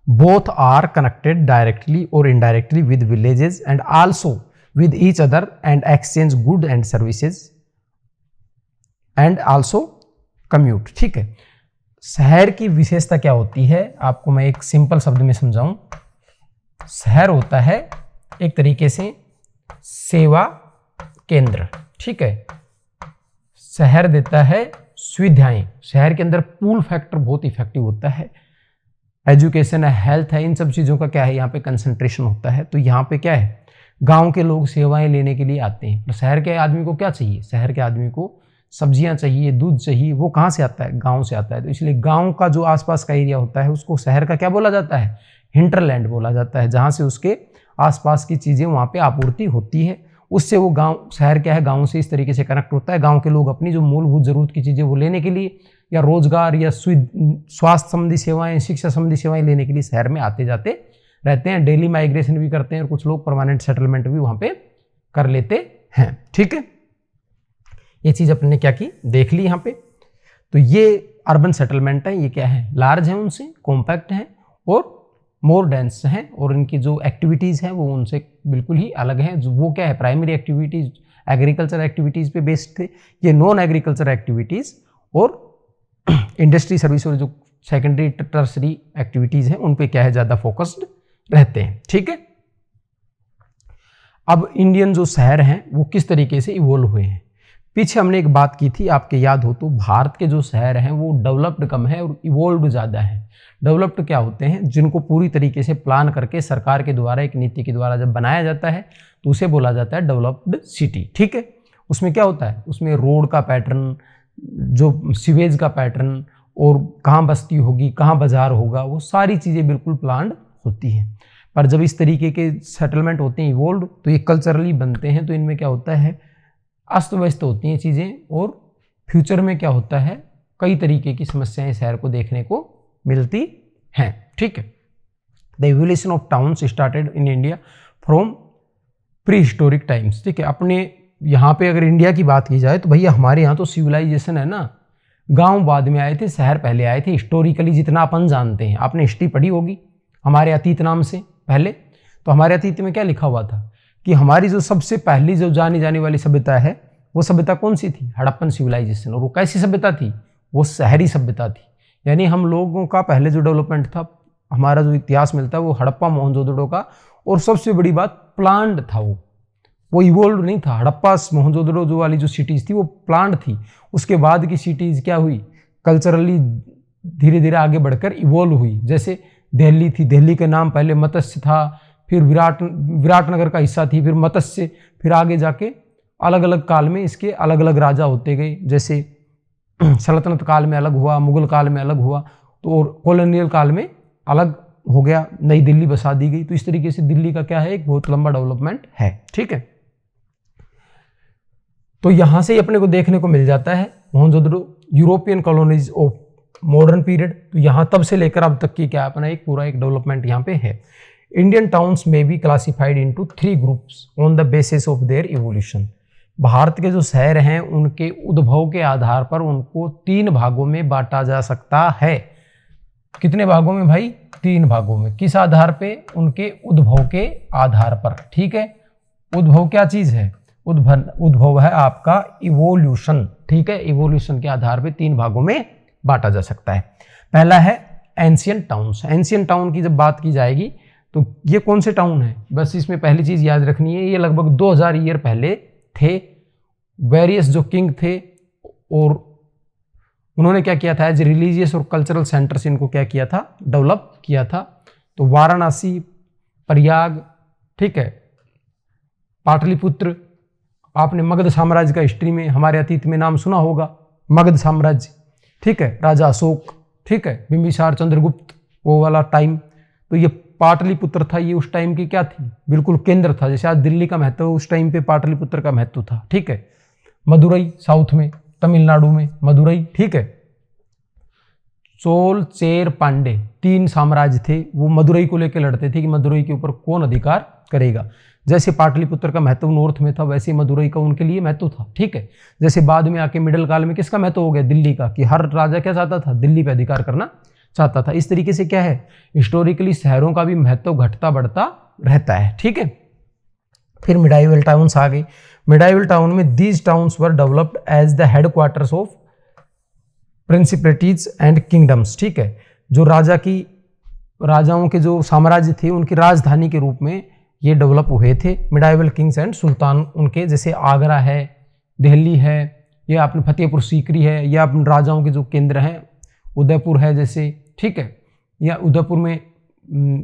Speaker 1: both are connected directly or indirectly with villages and also with each other and exchange goods and services and also commute, ठीक है। शहर की विशेषता क्या होती है, आपको मैं एक सिंपल शब्द में समझाऊं। शहर होता है एक तरीके से सेवा केंद्र, ठीक है। शहर देता है सुविधाएं, शहर के अंदर पूल फैक्टर बहुत इफेक्टिव होता है। एजुकेशन है, हेल्थ है, इन सब चीज़ों का क्या है, यहाँ पे कंसंट्रेशन होता है। तो यहाँ पे क्या है, गांव के लोग सेवाएं लेने के लिए आते हैं। तो शहर के आदमी को क्या चाहिए, शहर के आदमी को सब्जियां चाहिए, दूध चाहिए, वो कहाँ से आता है, गांव से आता है। तो इसलिए गांव का जो आसपास का एरिया होता है, उसको शहर का क्या बोला जाता है, हिंटरलैंड बोला जाता है, जहाँ से उसके आसपास की चीज़ें वहाँ पे आपूर्ति होती है। उससे वो गाँव, शहर क्या है, गाँव से इस तरीके से कनेक्ट होता है। गाँव के लोग अपनी जो मूलभूत जरूरत की चीज़ें वो लेने के लिए, या रोजगार या स्वास्थ्य संबंधी सेवाएं, शिक्षा संबंधी सेवाएं लेने के लिए शहर में आते जाते रहते हैं। डेली माइग्रेशन भी करते हैं, और कुछ लोग परमानेंट सेटलमेंट भी वहां पे कर लेते हैं, ठीक है। ये चीज अपने ने क्या की, देख ली यहाँ पे। तो ये अर्बन सेटलमेंट है, ये क्या है, लार्ज है उनसे, कॉम्पैक्ट है और मोर डेंस हैं, और इनकी जो एक्टिविटीज हैं वो उनसे बिल्कुल ही अलग हैं। वो क्या है, प्राइमरी एक्टिविटीज एग्रीकल्चर एक्टिविटीज पे बेस्ड थे, ये नॉन एग्रीकल्चर एक्टिविटीज और इंडस्ट्री सर्विस और जो सेकेंडरी टर्सरी एक्टिविटीज हैं उन पे क्या है, ज्यादा फोकस्ड रहते हैं, ठीक है। अब इंडियन जो शहर हैं वो किस तरीके से इवोल्व हुए हैं। पीछे हमने एक बात की थी, आपके याद हो तो, भारत के जो शहर हैं वो डेवलप्ड कम है और इवोल्व ज़्यादा है। डेवलप्ड क्या होते हैं, जिनको पूरी तरीके से प्लान करके सरकार के द्वारा, एक नीति के द्वारा जब बनाया जाता है तो उसे बोला जाता है डेवलप्ड सिटी, ठीक है। उसमें क्या होता है, उसमें रोड का पैटर्न, जो सीवेज का पैटर्न, और कहाँ बस्ती होगी, कहाँ बाजार होगा, वो सारी चीज़ें बिल्कुल प्लान्ड होती हैं। पर जब इस तरीके के सेटलमेंट होते हैं इवोल्व, तो ये कल्चरली बनते हैं, तो इनमें क्या होता है, अस्त व्यस्त होती हैं चीज़ें, और फ्यूचर में क्या होता है, कई तरीके की समस्याएं शहर को देखने को मिलती हैं, ठीक है। The evolution of towns started in India from pre historic times, ठीक है। अपने यहाँ पे अगर इंडिया की बात की जाए तो भैया हमारे यहाँ तो सिविलाइजेशन है ना, गांव बाद में आए थे, शहर पहले आए थे। हिस्टोरिकली जितना अपन जानते हैं, आपने हिस्ट्री पढ़ी होगी हमारे अतीत नाम से पहले, तो हमारे अतीत में क्या लिखा हुआ था कि हमारी जो सबसे पहली जो जानी जाने वाली सभ्यता है, वो सभ्यता कौन सी थी, हड़प्पन सिविलाइजेशन। और वो कैसी सभ्यता थी, वो शहरी सभ्यता थी। यानी हम लोगों का पहले जो डेवलपमेंट था, हमारा जो इतिहास मिलता है वो हड़प्पा मोहनजोदड़ो का, और सबसे बड़ी बात प्लान्ड था, वो इवोल्व नहीं था। हड़प्पा मोहनजोदड़ो जो वाली जो सिटीज़ थी वो प्लान्ड थी। उसके बाद की सिटीज़ क्या हुई, कल्चरली धीरे धीरे आगे बढ़कर इवोल्व हुई। जैसे दिल्ली थी, दिल्ली का नाम पहले मत्स्य था, फिर विराटनगर का हिस्सा थी, फिर मत्स्य, फिर आगे जाके अलग अलग काल में इसके अलग अलग राजा होते गए, जैसे सल्तनत काल में अलग हुआ, मुगल काल में अलग हुआ, तो और कॉलोनियल काल में अलग हो गया, नई दिल्ली बसा दी गई। तो इस तरीके से दिल्ली का क्या है, एक बहुत लंबा डेवलपमेंट है। ठीक है, तो यहां से ही अपने को देखने को मिल जाता है Mohenjodaro European colonies of modern period. तो यहां तब से लेकर अब तक की क्या अपना एक पूरा एक डेवलपमेंट यहां पे है। इंडियन टाउन्स में be classified into 3 groups on the basis of their evolution. Bharat के जो शहर हैं उनके उद्भव के आधार पर उनको 3 भागों में बांटा जा सकता है। कितने भागों में भाई? 3 भागों में। किस आधार पे? उनके उद्भव के आधार पर। ठीक है, उद्भव क्या चीज है? उद्भव है आपका इवोल्यूशन। ठीक है, इवोल्यूशन के आधार पे 3 भागों में बांटा जा सकता है। पहला है एंशिएंट टाउन्स। एंशिएंट टाउन की जब बात की जाएगी तो ये कौन से टाउन है, बस इसमें पहली चीज याद रखनी है, ये लगभग 2000 ईयर पहले थे। वेरियस जो किंग थे और उन्होंने क्या किया था, एज रिलीजियस और कल्चरल सेंटर्स इनको क्या किया था, डेवलप किया था। तो वाराणसी, प्रयाग, ठीक है, पाटलिपुत्र, आपने मगध साम्राज्य का हिस्ट्री में हमारे अतीत में नाम सुना होगा, मगध साम्राज्य। ठीक है, राजा अशोक, ठीक है, बिंबिसार, चंद्रगुप्त, वो वाला टाइम। तो ये पाटलिपुत्र था, ये उस टाइम की क्या थी, बिल्कुल केंद्र था। जैसे आज दिल्ली का महत्व, उस टाइम पे पाटलिपुत्र का महत्व था। ठीक है, मदुरई साउथ में, तमिलनाडु में मदुरई। ठीक है, चोल, चेर, पांडे 3 साम्राज्य थे, वो मदुरई को लेकर लड़ते थे कि मदुरई के ऊपर कौन अधिकार करेगा। जैसे पाटलिपुत्र का महत्व नॉर्थ में था, वैसे मदुरई का उनके लिए महत्व था। ठीक है, जैसे बाद में आके मिडिल काल में किसका महत्व हो गया, दिल्ली का, कि हर राजा क्या चाहता था, दिल्ली पे अधिकार करना चाहता था। इस तरीके से क्या है, हिस्टोरिकली शहरों का भी महत्व घटता बढ़ता रहता है। ठीक है, फिर मिडाइवल टाउन्स आ गए। मिडाइवल टाउन में these towns were developed as the headquarters of principalities and kingdoms. ठीक है, जो राजाओं के जो साम्राज्य थे उनकी राजधानी के रूप में ये डेवलप हुए थे। मिडाइवल किंग्स एंड सुल्तान उनके, जैसे आगरा है, दिल्ली है, या अपने फतेहपुर सीकरी है, या अपने राजाओं के जो केंद्र हैं उदयपुर है जैसे। ठीक है, या उदयपुर में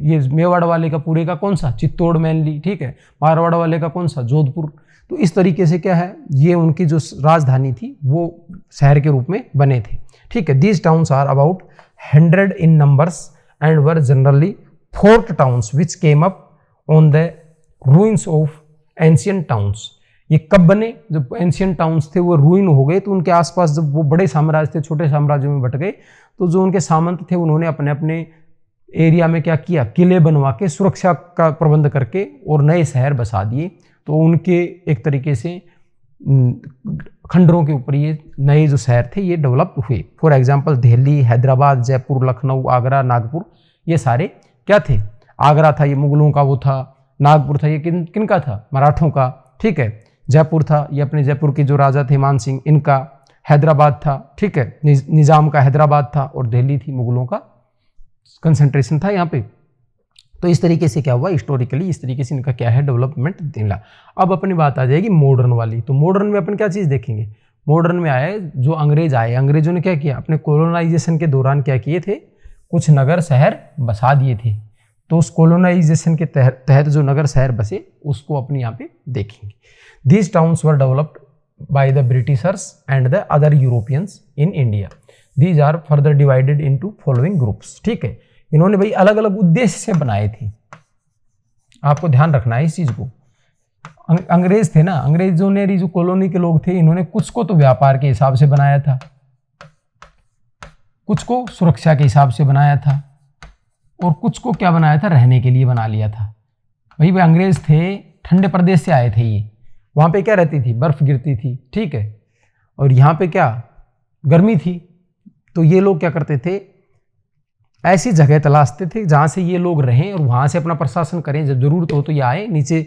Speaker 1: ये मेवाड़ वाले का पूरे का कौन सा, चित्तौड़ मेनली। ठीक है, मारवाड़ वाले का कौन सा, जोधपुर। तो इस तरीके से क्या है, ये उनकी जो राजधानी थी वो शहर के रूप में बने थे। ठीक है, these towns are about 100 in numbers and were generally fort towns which came up on the ruins of ancient towns. ये कब बने, जब एंशिएंट टाउन्स थे वो रूइन हो गए, तो उनके आसपास जब वो बड़े साम्राज्य थे छोटे साम्राज्यों में बट गए, तो जो उनके सामंत थे उन्होंने अपने अपने एरिया में क्या किया, किले बनवा के सुरक्षा का प्रबंध करके और नए शहर बसा दिए। तो उनके एक तरीके से खंडरों के ऊपर ये नए जो शहर थे ये डेवलप हुए। फॉर एग्जांपल दिल्ली, हैदराबाद, जयपुर, लखनऊ, आगरा, नागपुर, ये सारे क्या थे, आगरा था ये मुगलों का वो था, नागपुर था ये किन का था, मराठों का। ठीक है, जयपुर था ये अपने जयपुर के जो राजा थे मान सिंह इनका, हैदराबाद था, ठीक है, निजाम का हैदराबाद था, और दिल्ली थी मुगलों का कंसंट्रेशन था यहाँ पे। तो इस तरीके से क्या हुआ, हिस्टोरिकली इस तरीके से इनका क्या है डेवलपमेंट दिला। अब अपनी बात आ जाएगी मॉडर्न वाली। तो मॉडर्न में अपन क्या चीज़ देखेंगे, मॉडर्न में आए जो अंग्रेज आए, अंग्रेजों ने क्या किया, अपने कॉलोनाइजेशन के दौरान क्या किए थे, कुछ नगर शहर बसा दिए थे। तो उस कॉलोनाइजेशन के तहत जो नगर शहर बसे उसको अपने यहाँ पे देखेंगे। These towns were developed by the Britishers and the other Europeans in India. These are further divided into following groups. ठीक है, इन्होंने भाई अलग अलग उद्देश्य से बनाए थे, आपको ध्यान रखना है इस चीज को। अंग्रेज थे ना, अंग्रेजों ने जो कॉलोनी के लोग थे इन्होंने कुछ को तो व्यापार के हिसाब से बनाया था, कुछ को सुरक्षा के हिसाब से बनाया था, और कुछ को क्या बनाया था, रहने के लिए बना लिया था। भाई अंग्रेज थे, ठंडे प्रदेश से आए थे, ये वहाँ पे क्या रहती थी, बर्फ गिरती थी। ठीक है, और यहाँ पे क्या गर्मी थी। तो ये लोग क्या करते थे, ऐसी जगह तलाशते थे जहाँ से ये लोग रहें और वहाँ से अपना प्रशासन करें, जब जरूरत हो तो ये आए, नीचे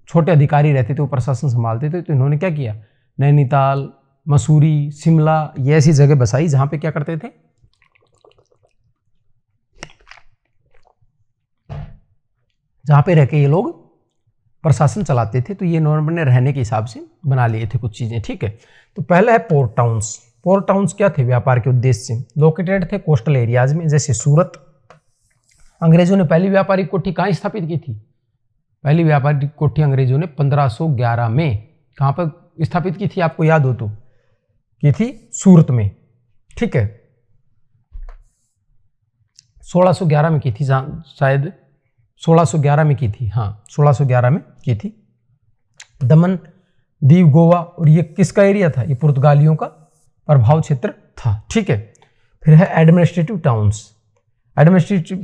Speaker 1: छोटे अधिकारी रहते थे वो प्रशासन संभालते थे। तो इन्होंने क्या किया, नैनीताल, मसूरी, शिमला, ये ऐसी जगह बसाई जहाँ पे क्या करते थे, जहाँ पे रह के ये लोग प्रशासन चलाते थे। तो ये इन्होंने ने रहने के हिसाब से बना लिए थे कुछ चीज़ें। ठीक है, तो पहला है पोर्ट टाउन्स। पोर्ट टाउन्स क्या थे, व्यापार के उद्देश्य से लोकेटेड थे कोस्टल एरियाज में, जैसे सूरत। अंग्रेजों ने पहली व्यापारिक कोठी कहाँ स्थापित की थी, पहली व्यापारिक कोठी अंग्रेजों ने 1511 में कहाँ पर स्थापित की थी, आपको याद हो तो, की थी सूरत में, ठीक है। 1611 में की थी शायद, 1611 में की थी, हाँ 1611 में की थी। दमन दीव गोवा, और ये किसका एरिया था, ये पुर्तगालियों का प्रभाव क्षेत्र था, ठीक है। फिर है एडमिनिस्ट्रेटिव टाउन्स। एडमिनिस्ट्रेटिव,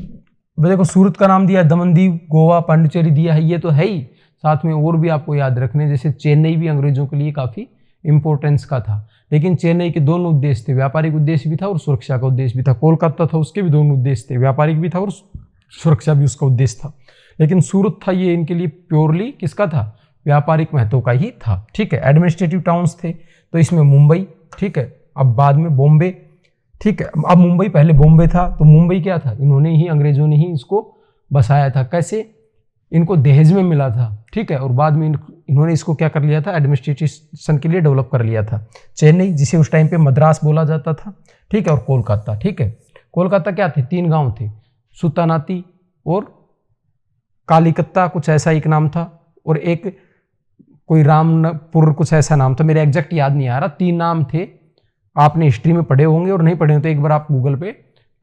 Speaker 1: देखो सूरत का नाम दिया है, दमन दीव गोवा पांडिचेरी दिया है, ये तो है ही, साथ में और भी आपको याद रखने, जैसे चेन्नई भी अंग्रेजों के लिए काफ़ी इंपॉर्टेंस का था, लेकिन चेन्नई के दोनों उद्देश्य थे, व्यापारिक उद्देश्य भी था और सुरक्षा का उद्देश्य भी था। कोलकाता था, उसके भी दोनों उद्देश्य थे, व्यापारिक भी था और सुरक्षा भी उसका उद्देश्य था। लेकिन सूरत था ये इनके लिए प्योरली किसका था, व्यापारिक महत्व का ही था, ठीक है। एडमिनिस्ट्रेटिव टाउन्स थे तो इसमें मुंबई, ठीक है, अब बाद में बॉम्बे, ठीक है। अब मुंबई, पहले बॉम्बे था, तो मुंबई क्या था, इन्होंने ही, अंग्रेजों ने ही इसको बसाया था। कैसे, इनको दहेज में मिला था, ठीक है, और बाद में इन्होंने इसको क्या कर लिया था, एडमिनिस्ट्रेशन के लिए डेवलप कर लिया था। चेन्नई, जिसे उस टाइम पे मद्रास बोला जाता था, ठीक है, और कोलकाता, ठीक है। कोलकाता क्या थे, 3 गांव थे, सुतानाती और कालिकत्ता, कुछ ऐसा एक नाम था, और एक कोई रामपुर, कुछ ऐसा नाम था, मेरे एग्जैक्ट याद नहीं आ रहा। 3 नाम थे, आपने हिस्ट्री में पढ़े होंगे, और नहीं पढ़े हो तो एक बार आप गूगल पे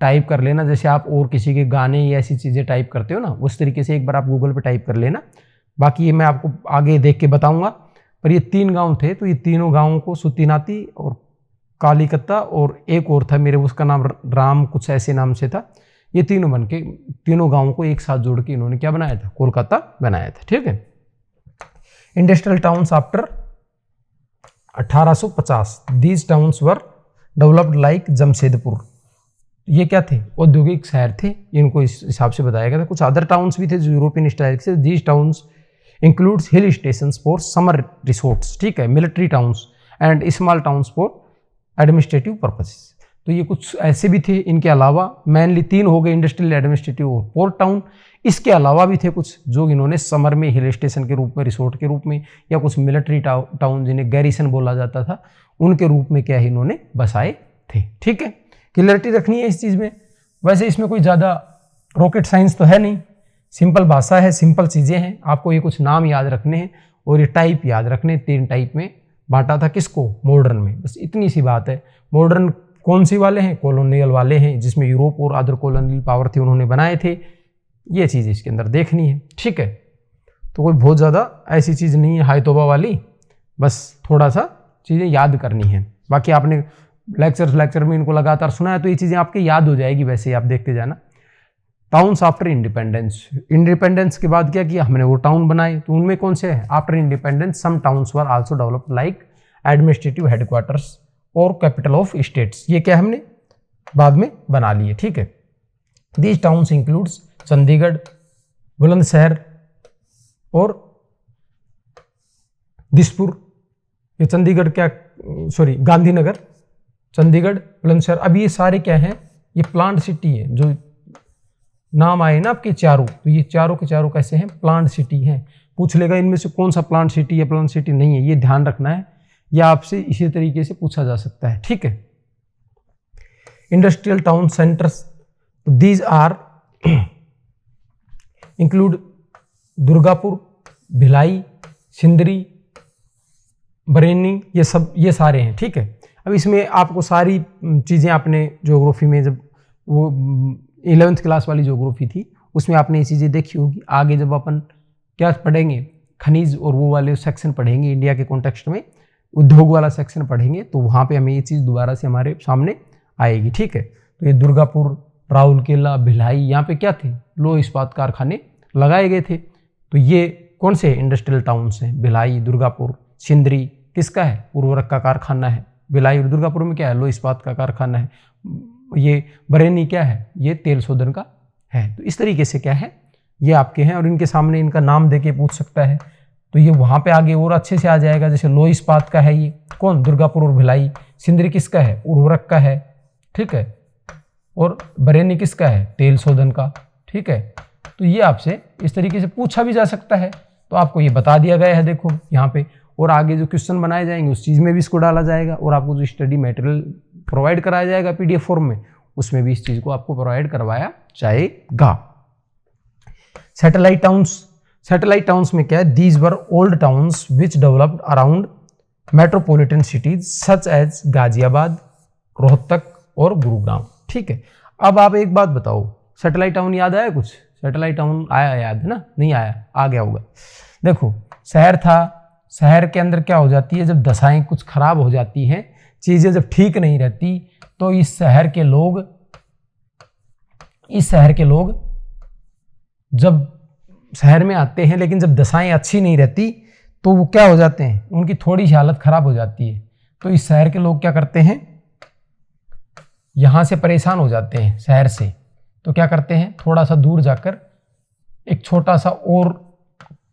Speaker 1: टाइप कर लेना, जैसे आप और किसी के गाने या ऐसी चीज़ें टाइप करते हो ना, उस तरीके से एक बार आप गूगल पे टाइप कर लेना। बाकी ये मैं आपको आगे देख के बताऊंगा। पर ये 3 गांव थे, तो ये तीनों गांवों को सुतीनाती और कालिकत्ता और एक और था, मेरे उसका नाम राम कुछ ऐसे नाम से था, ये तीनों बन के तीनों गांवों को एक साथ जोड़ के इन्होंने क्या बनाया था, कोलकाता बनाया था, ठीक है। Industrial towns after 1850, these towns were developed like Jamshedpur. ये क्या थे, औद्योगिक शहर थे, इनको इस हिसाब से बताया गया था। कुछ अदर टाउन्स भी थे जो यूरोपियन स्टाइल से, these towns includes hill stations for summer resorts, ठीक है, military towns and small towns for administrative purposes. तो ये कुछ ऐसे भी थे, इनके अलावा मेनली 3 हो गए, इंडस्ट्रियल, एडमिनिस्ट्रेटिव और पोर्ट टाउन। इसके अलावा भी थे कुछ जो इन्होंने समर में हिल स्टेशन के रूप में, रिसोर्ट के रूप में, या कुछ मिलिट्री टाउन जिन्हें गैरिसन बोला जाता था, उनके रूप में क्या है इन्होंने बसाए थे, ठीक है। क्लियरिटी रखनी है इस चीज़ में। वैसे इसमें कोई ज़्यादा रॉकेट साइंस तो है नहीं, सिंपल भाषा है, सिंपल चीज़ें हैं। आपको ये कुछ नाम याद रखने हैं और ये टाइप याद रखने, 3 टाइप में बांटा था किसको, मॉडर्न में, बस इतनी सी बात है। मॉडर्न कौन सी वाले हैं, कॉलोनियल वाले हैं, जिसमें यूरोप और अदर कॉलोनियल पावर थे उन्होंने बनाए थे, ये चीज़ इसके अंदर देखनी है, ठीक है। तो कोई बहुत ज़्यादा ऐसी चीज़ नहीं है हाई तोबा वाली, बस थोड़ा सा चीज़ें याद करनी है। बाकी आपने लेक्चर में इनको लगातार सुना है तो ये चीज़ें आपके याद हो जाएगी, वैसे ही आप देखते जाना। टाउन्स आफ्टर इंडिपेंडेंस, इंडिपेंडेंस के बाद क्या किया हमने, वो टाउन बनाए, तो उनमें कौन से हैं, after independence some towns were also developed like administrative headquarters और कैपिटल ऑफ स्टेट्स। ये क्या हमने बाद में बना लिए, ठीक है। These towns includes Chandigarh, Bulandshahr और दिसपुर। ये चंडीगढ़ क्या, सॉरी गांधीनगर, चंडीगढ़, बुलंदशहर। अब ये सारे क्या हैं, ये प्लांट सिटी है, जो नाम आए ना आपके चारों, तो ये चारों के चारों कैसे हैं, प्लांट सिटी हैं। पूछ लेगा इनमें से कौन सा प्लांट सिटी है, प्लांट सिटी नहीं है, ये ध्यान रखना है, या आपसे इसी तरीके से पूछा जा सकता है, ठीक है। Industrial town centres, these are include Durgapur, Bhilai, Sindri, Bareilly, ये सब, ये सारे हैं, ठीक है। अब इसमें आपको सारी चीज़ें आपने ज्योग्राफी में, जब वो 11th क्लास वाली ज्योग्राफी थी उसमें आपने ये चीज़ें देखी होगी। आगे जब अपन क्या पढ़ेंगे, खनिज और वो वाले सेक्शन पढ़ेंगे, इंडिया के कॉन्टेक्स्ट में उद्योग वाला सेक्शन पढ़ेंगे, तो वहाँ पे हमें ये चीज़ दोबारा से हमारे सामने आएगी, ठीक है। तो ये दुर्गापुर, राउरकेला, भिलाई, यहाँ पे क्या थे, लो इस्पात कारखाने लगाए गए थे। तो ये कौन से इंडस्ट्रियल टाउन्स हैं, भिलाई, दुर्गापुर, सिंदरी किसका है, उर्वरक का कारखाना है। भिलाई और दुर्गापुर में क्या है, लो इस्पात का कारखाना है। ये बरेली क्या है, ये तेल शोधन का है। तो इस तरीके से क्या है, ये आपके हैं, और इनके सामने इनका नाम देके पूछ सकता है, तो ये वहाँ पे आगे और अच्छे से आ जाएगा। जैसे लो इस्पात का है ये कौन, दुर्गापुर और भिलाई। सिंदरी किसका है, उर्वरक का है, ठीक है। और बरेली किसका है, तेल शोधन का, ठीक है। तो ये आपसे इस तरीके से पूछा भी जा सकता है, तो आपको ये बता दिया गया है, देखो यहाँ पे। और आगे जो क्वेश्चन बनाए जाएंगे उस चीज़ में भी इसको डाला जाएगा, और आपको जो स्टडी मटेरियल प्रोवाइड कराया जाएगा PDF फॉर्म में, उसमें भी इस चीज़ को आपको प्रोवाइड करवाया जाएगा। सैटेलाइट टाउन्स, सैटेलाइट टाउन्स में क्या है, these were old towns which developed around metropolitan cities such as Ghaziabad, Rohtak और गुरुग्राम। ठीक है, अब आप एक बात बताओ, सैटेलाइट टाउन याद आया कुछ? सैटेलाइट टाउन आया याद है ना? नहीं आया, आ गया होगा। देखो शहर था, शहर के अंदर क्या हो जाती है, जब दशाएं कुछ खराब हो जाती हैं, चीजें जब ठीक नहीं रहती, तो इस शहर के लोग जब शहर में आते हैं, लेकिन जब दशाएं अच्छी नहीं रहती तो वो क्या हो जाते हैं, उनकी थोड़ी सी हालत खराब हो जाती है। तो इस शहर के लोग क्या करते हैं, यहां से परेशान हो जाते हैं शहर से, तो क्या करते हैं, थोड़ा सा दूर जाकर एक छोटा सा और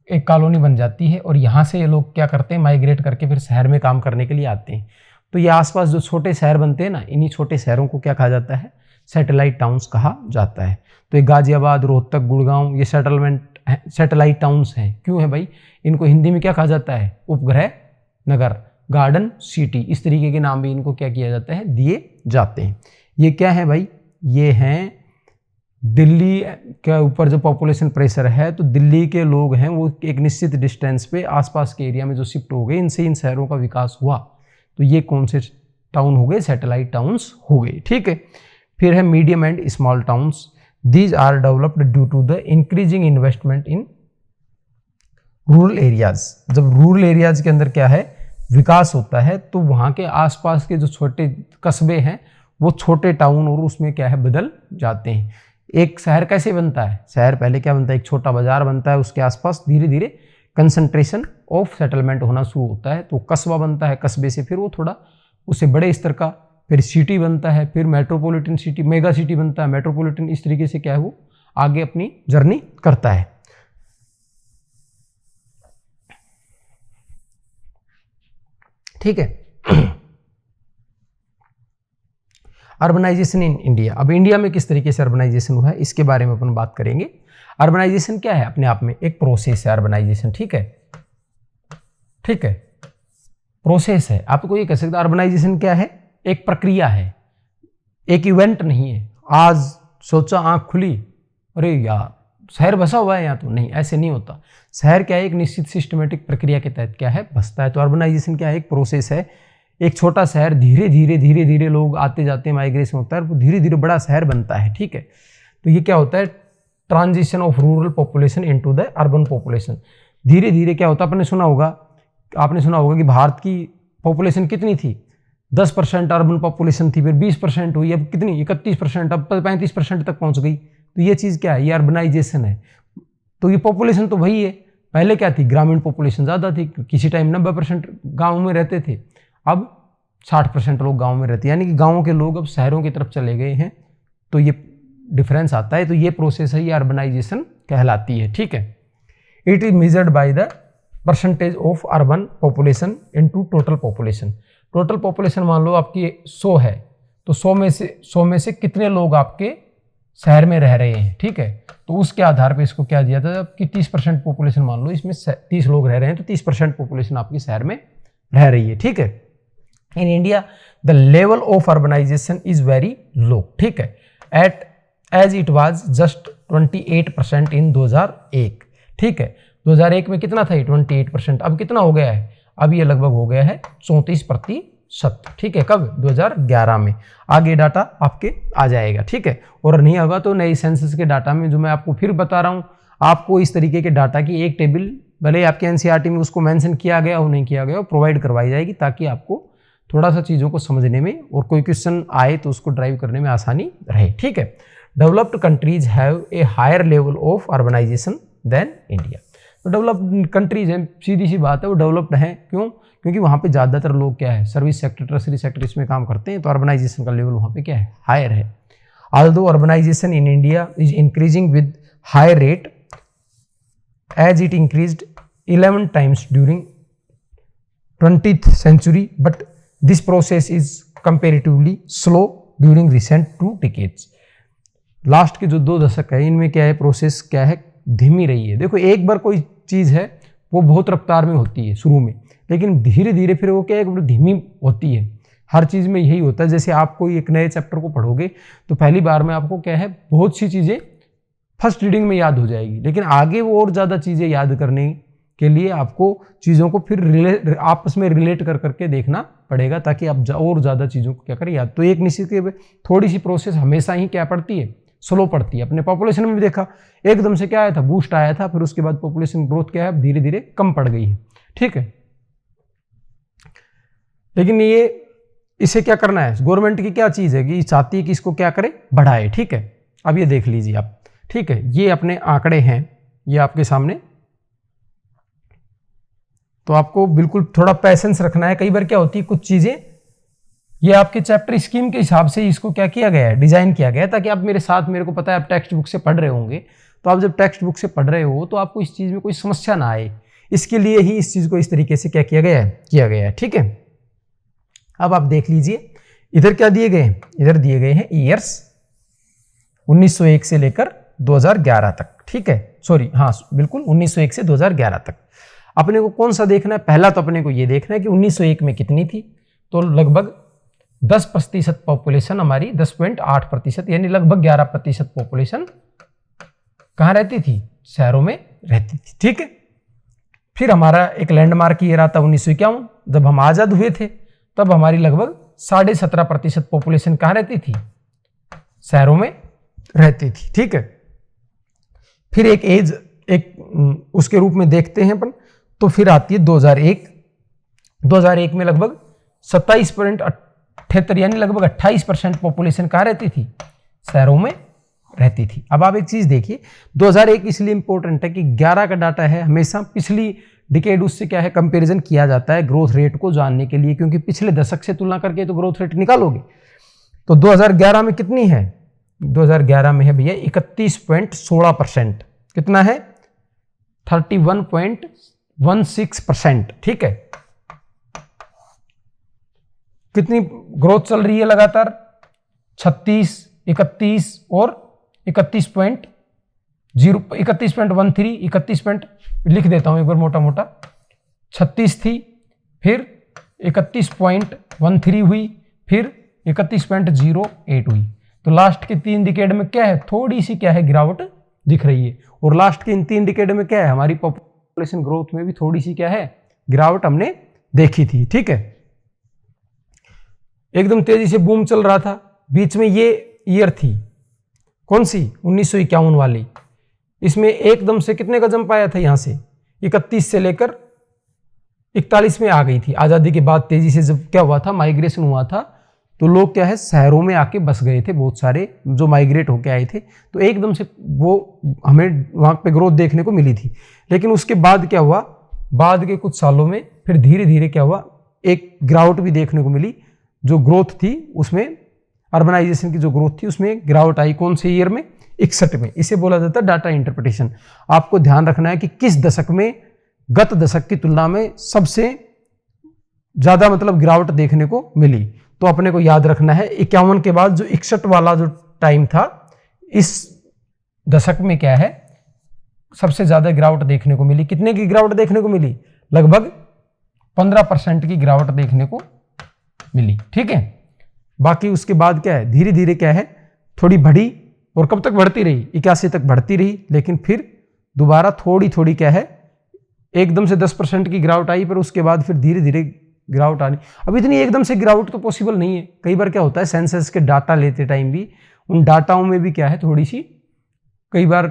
Speaker 1: एक कॉलोनी बन जाती है, और यहाँ से ये लोग क्या करते हैं, माइग्रेट करके फिर शहर में काम करने के लिए आते हैं। तो ये आसपास जो छोटे शहर बनते हैं ना, इन्हीं छोटे शहरों को क्या कहा जाता है, सैटेलाइट टाउन्स कहा जाता है। तो ये गाजियाबाद, रोहतक, गुड़गांव, ये सैटेलाइट टाउन्स हैं। क्यों है भाई? इनको हिंदी में क्या कहा जाता है, उपग्रह नगर, गार्डन सिटी, इस तरीके के नाम भी इनको क्या किया जाता है, दिए जाते हैं। ये क्या है भाई, ये हैं दिल्ली के ऊपर जो पॉपुलेशन प्रेशर है, तो दिल्ली के लोग हैं वो एक निश्चित डिस्टेंस पे आसपास के एरिया में जो शिफ्ट हो गए, इनसे इन शहरों का विकास हुआ। तो ये कौन से टाउन हो गए, सैटेलाइट टाउन्स हो गए। ठीक है, फिर है medium and small towns, these are developed due to the increasing investment in rural areas. जब रूरल एरियाज के अंदर क्या है, विकास होता है, तो वहाँ के आसपास के जो छोटे कस्बे हैं वो छोटे टाउन और उसमें क्या है, बदल जाते हैं। एक शहर कैसे बनता है, शहर पहले क्या बनता है, एक छोटा बाजार बनता है, उसके आसपास धीरे धीरे कंसंट्रेशन ऑफ सेटलमेंट होना शुरू होता है, तो कस्बा बनता है, कस्बे से फिर वो थोड़ा उससे बड़े स्तर का, फिर सिटी बनता है, फिर मेट्रोपॉलिटन सिटी, मेगा सिटी बनता है, मेट्रोपॉलिटन, इस तरीके से क्या है वो आगे अपनी जर्नी करता है। ठीक है, अर्बनाइजेशन इन इंडिया। अब इंडिया में किस तरीके से अर्बनाइजेशन हुआ है, इसके बारे में अपन बात करेंगे। अर्बनाइजेशन क्या है, अपने आप में एक प्रोसेस है अर्बनाइजेशन। ठीक है, ठीक है, प्रोसेस है। आपको ये कह सकते हैं अर्बनाइजेशन क्या है, एक प्रक्रिया है, एक इवेंट नहीं है। आज सोचा, आंख खुली, अरे यार शहर बसा हुआ है यहाँ, तो नहीं, ऐसे नहीं होता। शहर क्या है, एक निश्चित सिस्टमेटिक प्रक्रिया के तहत क्या है, बसता है। तो अर्बनाइजेशन क्या है, एक प्रोसेस है। एक छोटा शहर धीरे धीरे लोग आते जाते हैं, माइग्रेशन होता है, धीरे धीरे बड़ा शहर बनता है। ठीक है, तो ये क्या होता है, transition of rural population into the urban population. धीरे धीरे क्या होता है, आपने सुना होगा कि भारत की पॉपुलेशन कितनी थी, 10% अर्बन पॉपुलेशन थी, फिर 20% हुई, अब कितनी, 31%, अब 35% तक पहुंच गई। तो ये चीज़ क्या है, ये अर्बनाइजेशन है। तो ये पॉपुलेशन तो वही है, पहले क्या थी, ग्रामीण पॉपुलेशन ज़्यादा थी, किसी टाइम 90% गाँव में रहते थे, अब 60% लोग गाँव में रहते हैं, यानी कि गाँव के लोग अब शहरों की तरफ चले गए हैं। तो ये डिफरेंस आता है। तो ये प्रोसेस है, ये अर्बनाइजेशन कहलाती है। ठीक है, it is measured by the percentage of urban population into total population. Total population मान लो आपकी 100 है, तो 100 में से कितने लोग आपके शहर में रह रहे हैं। ठीक है, तो उसके आधार पे इसको क्या दिया था कि 30% पॉपुलेशन मान लो, इसमें 30 लोग रह रहे हैं, तो 30% पॉपुलेशन आपके शहर में रह रही है। ठीक है, in India the level of urbanisation is very low. ठीक है, as it was just 28% in 2001। ठीक है, 2001 में कितना था, 28%। अब कितना हो गया है, अब ये लगभग हो गया है 34%। ठीक है, कब, 2011 में। आगे डाटा आपके आ जाएगा। ठीक है, और नहीं होगा तो नई सेंसस के डाटा में, जो मैं आपको फिर बता रहा हूँ, आपको इस तरीके के डाटा की एक टेबल, भले आपके एनसीईआरटी में उसको मेंशन किया गया हो नहीं किया गया हो, प्रोवाइड करवाई जाएगी, ताकि आपको थोड़ा सा चीज़ों को समझने में और कोई क्वेश्चन आए तो उसको ड्राइव करने में आसानी रहे। ठीक है, developed countries have a higher level of urbanisation than India. तो डेवलप्ड कंट्रीज हैं, सीधी सी बात है, वो डेवलप्ड हैं। क्यों? क्योंकि वहाँ पे ज़्यादातर लोग क्या है, सर्विस सेक्टर, टर्सरी सेक्टर इसमें काम करते हैं, तो अर्बनाइजेशन का लेवल वहाँ पे क्या है, हायर है। Although urbanisation in India is increasing with high rate as it increased 11 times during 20th century, but this process is comparatively slow during recent 2 decades. Last के जो 2 दशक है, इनमें क्या है, प्रोसेस क्या है, धीमी रही है। देखो, एक बार कोई चीज़ है वो बहुत रफ्तार में होती है शुरू में, लेकिन धीरे धीरे फिर वो क्या है, धीमी होती है। हर चीज़ में यही होता है। जैसे आप कोई एक नए चैप्टर को पढ़ोगे तो पहली बार में आपको क्या है, बहुत सी चीज़ें फर्स्ट रीडिंग में याद हो जाएगी, लेकिन आगे वो और ज़्यादा चीज़ें याद करने के लिए आपको चीज़ों को फिर आपस में रिलेट कर करके देखना पड़ेगा, ताकि आप और ज़्यादा चीज़ों को क्या करें याद। तो एक निश्चित थोड़ी सी प्रोसेस हमेशा ही क्या पड़ती है, स्लो पड़ती है। अपने पॉपुलेशन में भी देखा, एकदम से क्या आया था, बूस्ट आया था, फिर उसके बाद पॉपुलेशन ग्रोथ क्या है, धीरे धीरे कम पड़ गई है, ठीक है। लेकिन ये इसे क्या करना है, गवर्नमेंट की क्या चीज़ है कि चाहती है कि इसको क्या करे, बढ़ाए, ठीक है। अब ये देख लीजिए आप, ठीक है, ये अपने आंकड़े हैं, ये आपके सामने। तो आपको बिल्कुल थोड़ा पैसेंस रखना है। कई बार क्या होती है, कुछ चीज़ें ये आपके चैप्टर स्कीम के हिसाब से इसको क्या किया गया है, डिजाइन किया गया है, ताकि आप मेरे साथ, मेरे को पता है आप टेक्स्ट बुक से पढ़ रहे होंगे, तो आप जब टेक्स्ट बुक से पढ़ रहे हो तो आपको इस चीज़ में कोई समस्या ना आए, इसके लिए ही इस चीज़ को इस तरीके से क्या किया गया है, ठीक है। अब आप देख लीजिए, इधर क्या दिए गए हैं, इधर दिए गए हैं ईयर्स 1901 से लेकर 2011 तक, ठीक है, सॉरी, हाँ बिल्कुल 1901 से 2011 तक। अपने को कौन सा देखना है, पहला तो अपने को ये देखना है कि 1901 में कितनी थी, तो लगभग 10% पॉपुलेशन हमारी, 10.8%, यानी लगभग 11% पॉपुलेशन कहाँ रहती थी, शहरों में रहती थी, ठीक है। फिर हमारा एक लैंडमार्क ये रहा था 1951, जब हम आजाद हुए थे तब हमारी लगभग 17.5% पॉपुलेशन कहाँ रहती थी, शहरों में रहती थी, ठीक है। फिर एक एज, एक उसके रूप में देखते हैं अपन, तो फिर आती है 2001 में लगभग 27.78, यानी लगभग 28% पॉपुलेशन कहाँ रहती थी, शहरों में रहती थी। अब आप एक चीज देखिए, 2001 इसलिए इंपॉर्टेंट है कि 11 का डाटा है, हमेशा पिछली डिकेड उससे क्या है कंपैरिजन किया जाता है ग्रोथ रेट को जानने के लिए, क्योंकि पिछले दशक से तुलना करके तो ग्रोथ रेट निकालोगे। तो 2011 में कितनी है, 2011 में है भैया 31.16%, कितना है 31.16%, ठीक है। कितनी ग्रोथ चल रही है लगातार, 36, 31 और 31.13, 31 लिख देता हूं एक बार मोटा मोटा, 36 थी, फिर 31.13 हुई, फिर 31.08 हुई। तो लास्ट के 3 डिकेड में क्या है, थोड़ी सी क्या है गिरावट दिख रही है, और लास्ट के इन 3 डिकेड में क्या है, हमारी पॉपुलेशन ग्रोथ में भी थोड़ी सी क्या है गिरावट हमने देखी थी, ठीक है। एकदम तेजी से बूम चल रहा था, बीच में ये ईयर थी कौन सी, 1951 वाली, इसमें एकदम से कितने का जंप आया था, यहां से 31 से लेकर 41 में आ गई थी। आजादी के बाद तेजी से जब क्या हुआ था, माइग्रेशन हुआ था, तो लोग क्या है शहरों में आके बस गए थे, बहुत सारे जो माइग्रेट होके आए थे, तो एकदम से वो हमें वहां पे ग्रोथ देखने को मिली थी। लेकिन उसके बाद क्या हुआ, बाद के कुछ सालों में फिर धीरे धीरे क्या हुआ, एक गिरावट भी देखने को मिली, जो ग्रोथ थी उसमें, अर्बनाइजेशन की जो ग्रोथ थी उसमें गिरावट आई, कौन से ईयर में, 61 में। इसे बोला जाता है डाटा इंटरप्रिटेशन। आपको ध्यान रखना है कि किस दशक में गत दशक की तुलना में सबसे ज्यादा मतलब गिरावट देखने को मिली। तो अपने को याद रखना है 51 के बाद जो 61 वाला जो टाइम था, इस दशक में क्या है सबसे ज्यादा गिरावट देखने को मिली। कितने की गिरावट देखने को मिली, लगभग 15% की गिरावट देखने को मिली, ठीक है। बाकी उसके बाद क्या है, धीरे धीरे क्या है थोड़ी बढ़ी, और कब तक बढ़ती रही, 81 तक बढ़ती रही, लेकिन फिर दोबारा थोड़ी थोड़ी क्या है एकदम से 10% की गिरावट आई, पर उसके बाद फिर धीरे धीरे गिरावट आनी। अब इतनी एकदम से गिरावट तो पॉसिबल नहीं है। कई बार क्या होता है, सेंसस के डाटा लेते टाइम भी उन डाटाओं में भी क्या है थोड़ी सी, कई बार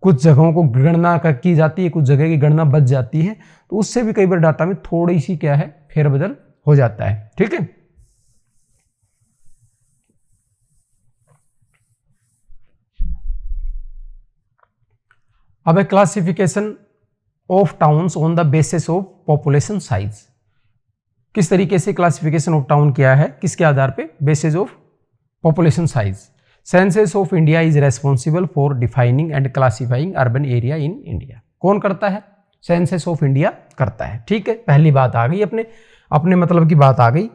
Speaker 1: कुछ जगहों को गणना की जाती है, कुछ जगह की गणना बच जाती है, तो उससे भी कई बार डाटा में थोड़ी सी क्या है फेरबदल हो जाता है, ठीक है। अब classification of towns on the basis of population size. किस तरीके से क्लासिफिकेशन ऑफ टाउन किया है, किसके आधार पे, basis of population size. Census of India is responsible for defining and classifying urban area in India. कौन करता है, सेंसस ऑफ इंडिया करता है, ठीक है। पहली बात आ गई, अपने मतलब की बात आ गई।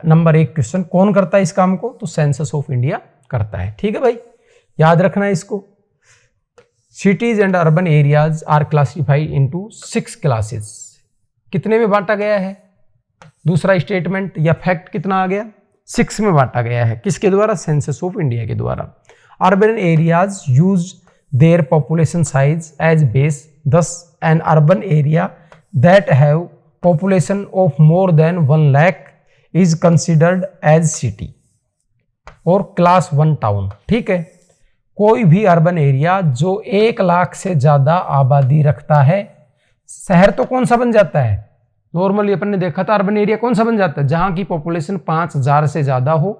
Speaker 1: नंबर 1 क्वेश्चन, कौन करता है इस काम को, तो सेंसस ऑफ इंडिया करता है, ठीक है भाई, याद रखना है इसको। Cities and urban areas are classified into 6 classes. कितने में बांटा गया है, दूसरा स्टेटमेंट या फैक्ट कितना आ गया, 6 में बांटा गया है, किसके द्वारा, सेंसस ऑफ इंडिया के द्वारा। Urban areas use their population size as base. Thus, an urban area that have population of more than 1 lakh is considered as city और क्लास 1 टाउन। ठीक है, कोई भी अर्बन एरिया जो 1 लाख से ज्यादा आबादी रखता है, शहर तो कौन सा बन जाता है, नॉर्मली अपन ने देखा था अर्बन एरिया कौन सा बन जाता है, जहां की पॉपुलेशन 5000 से ज्यादा हो,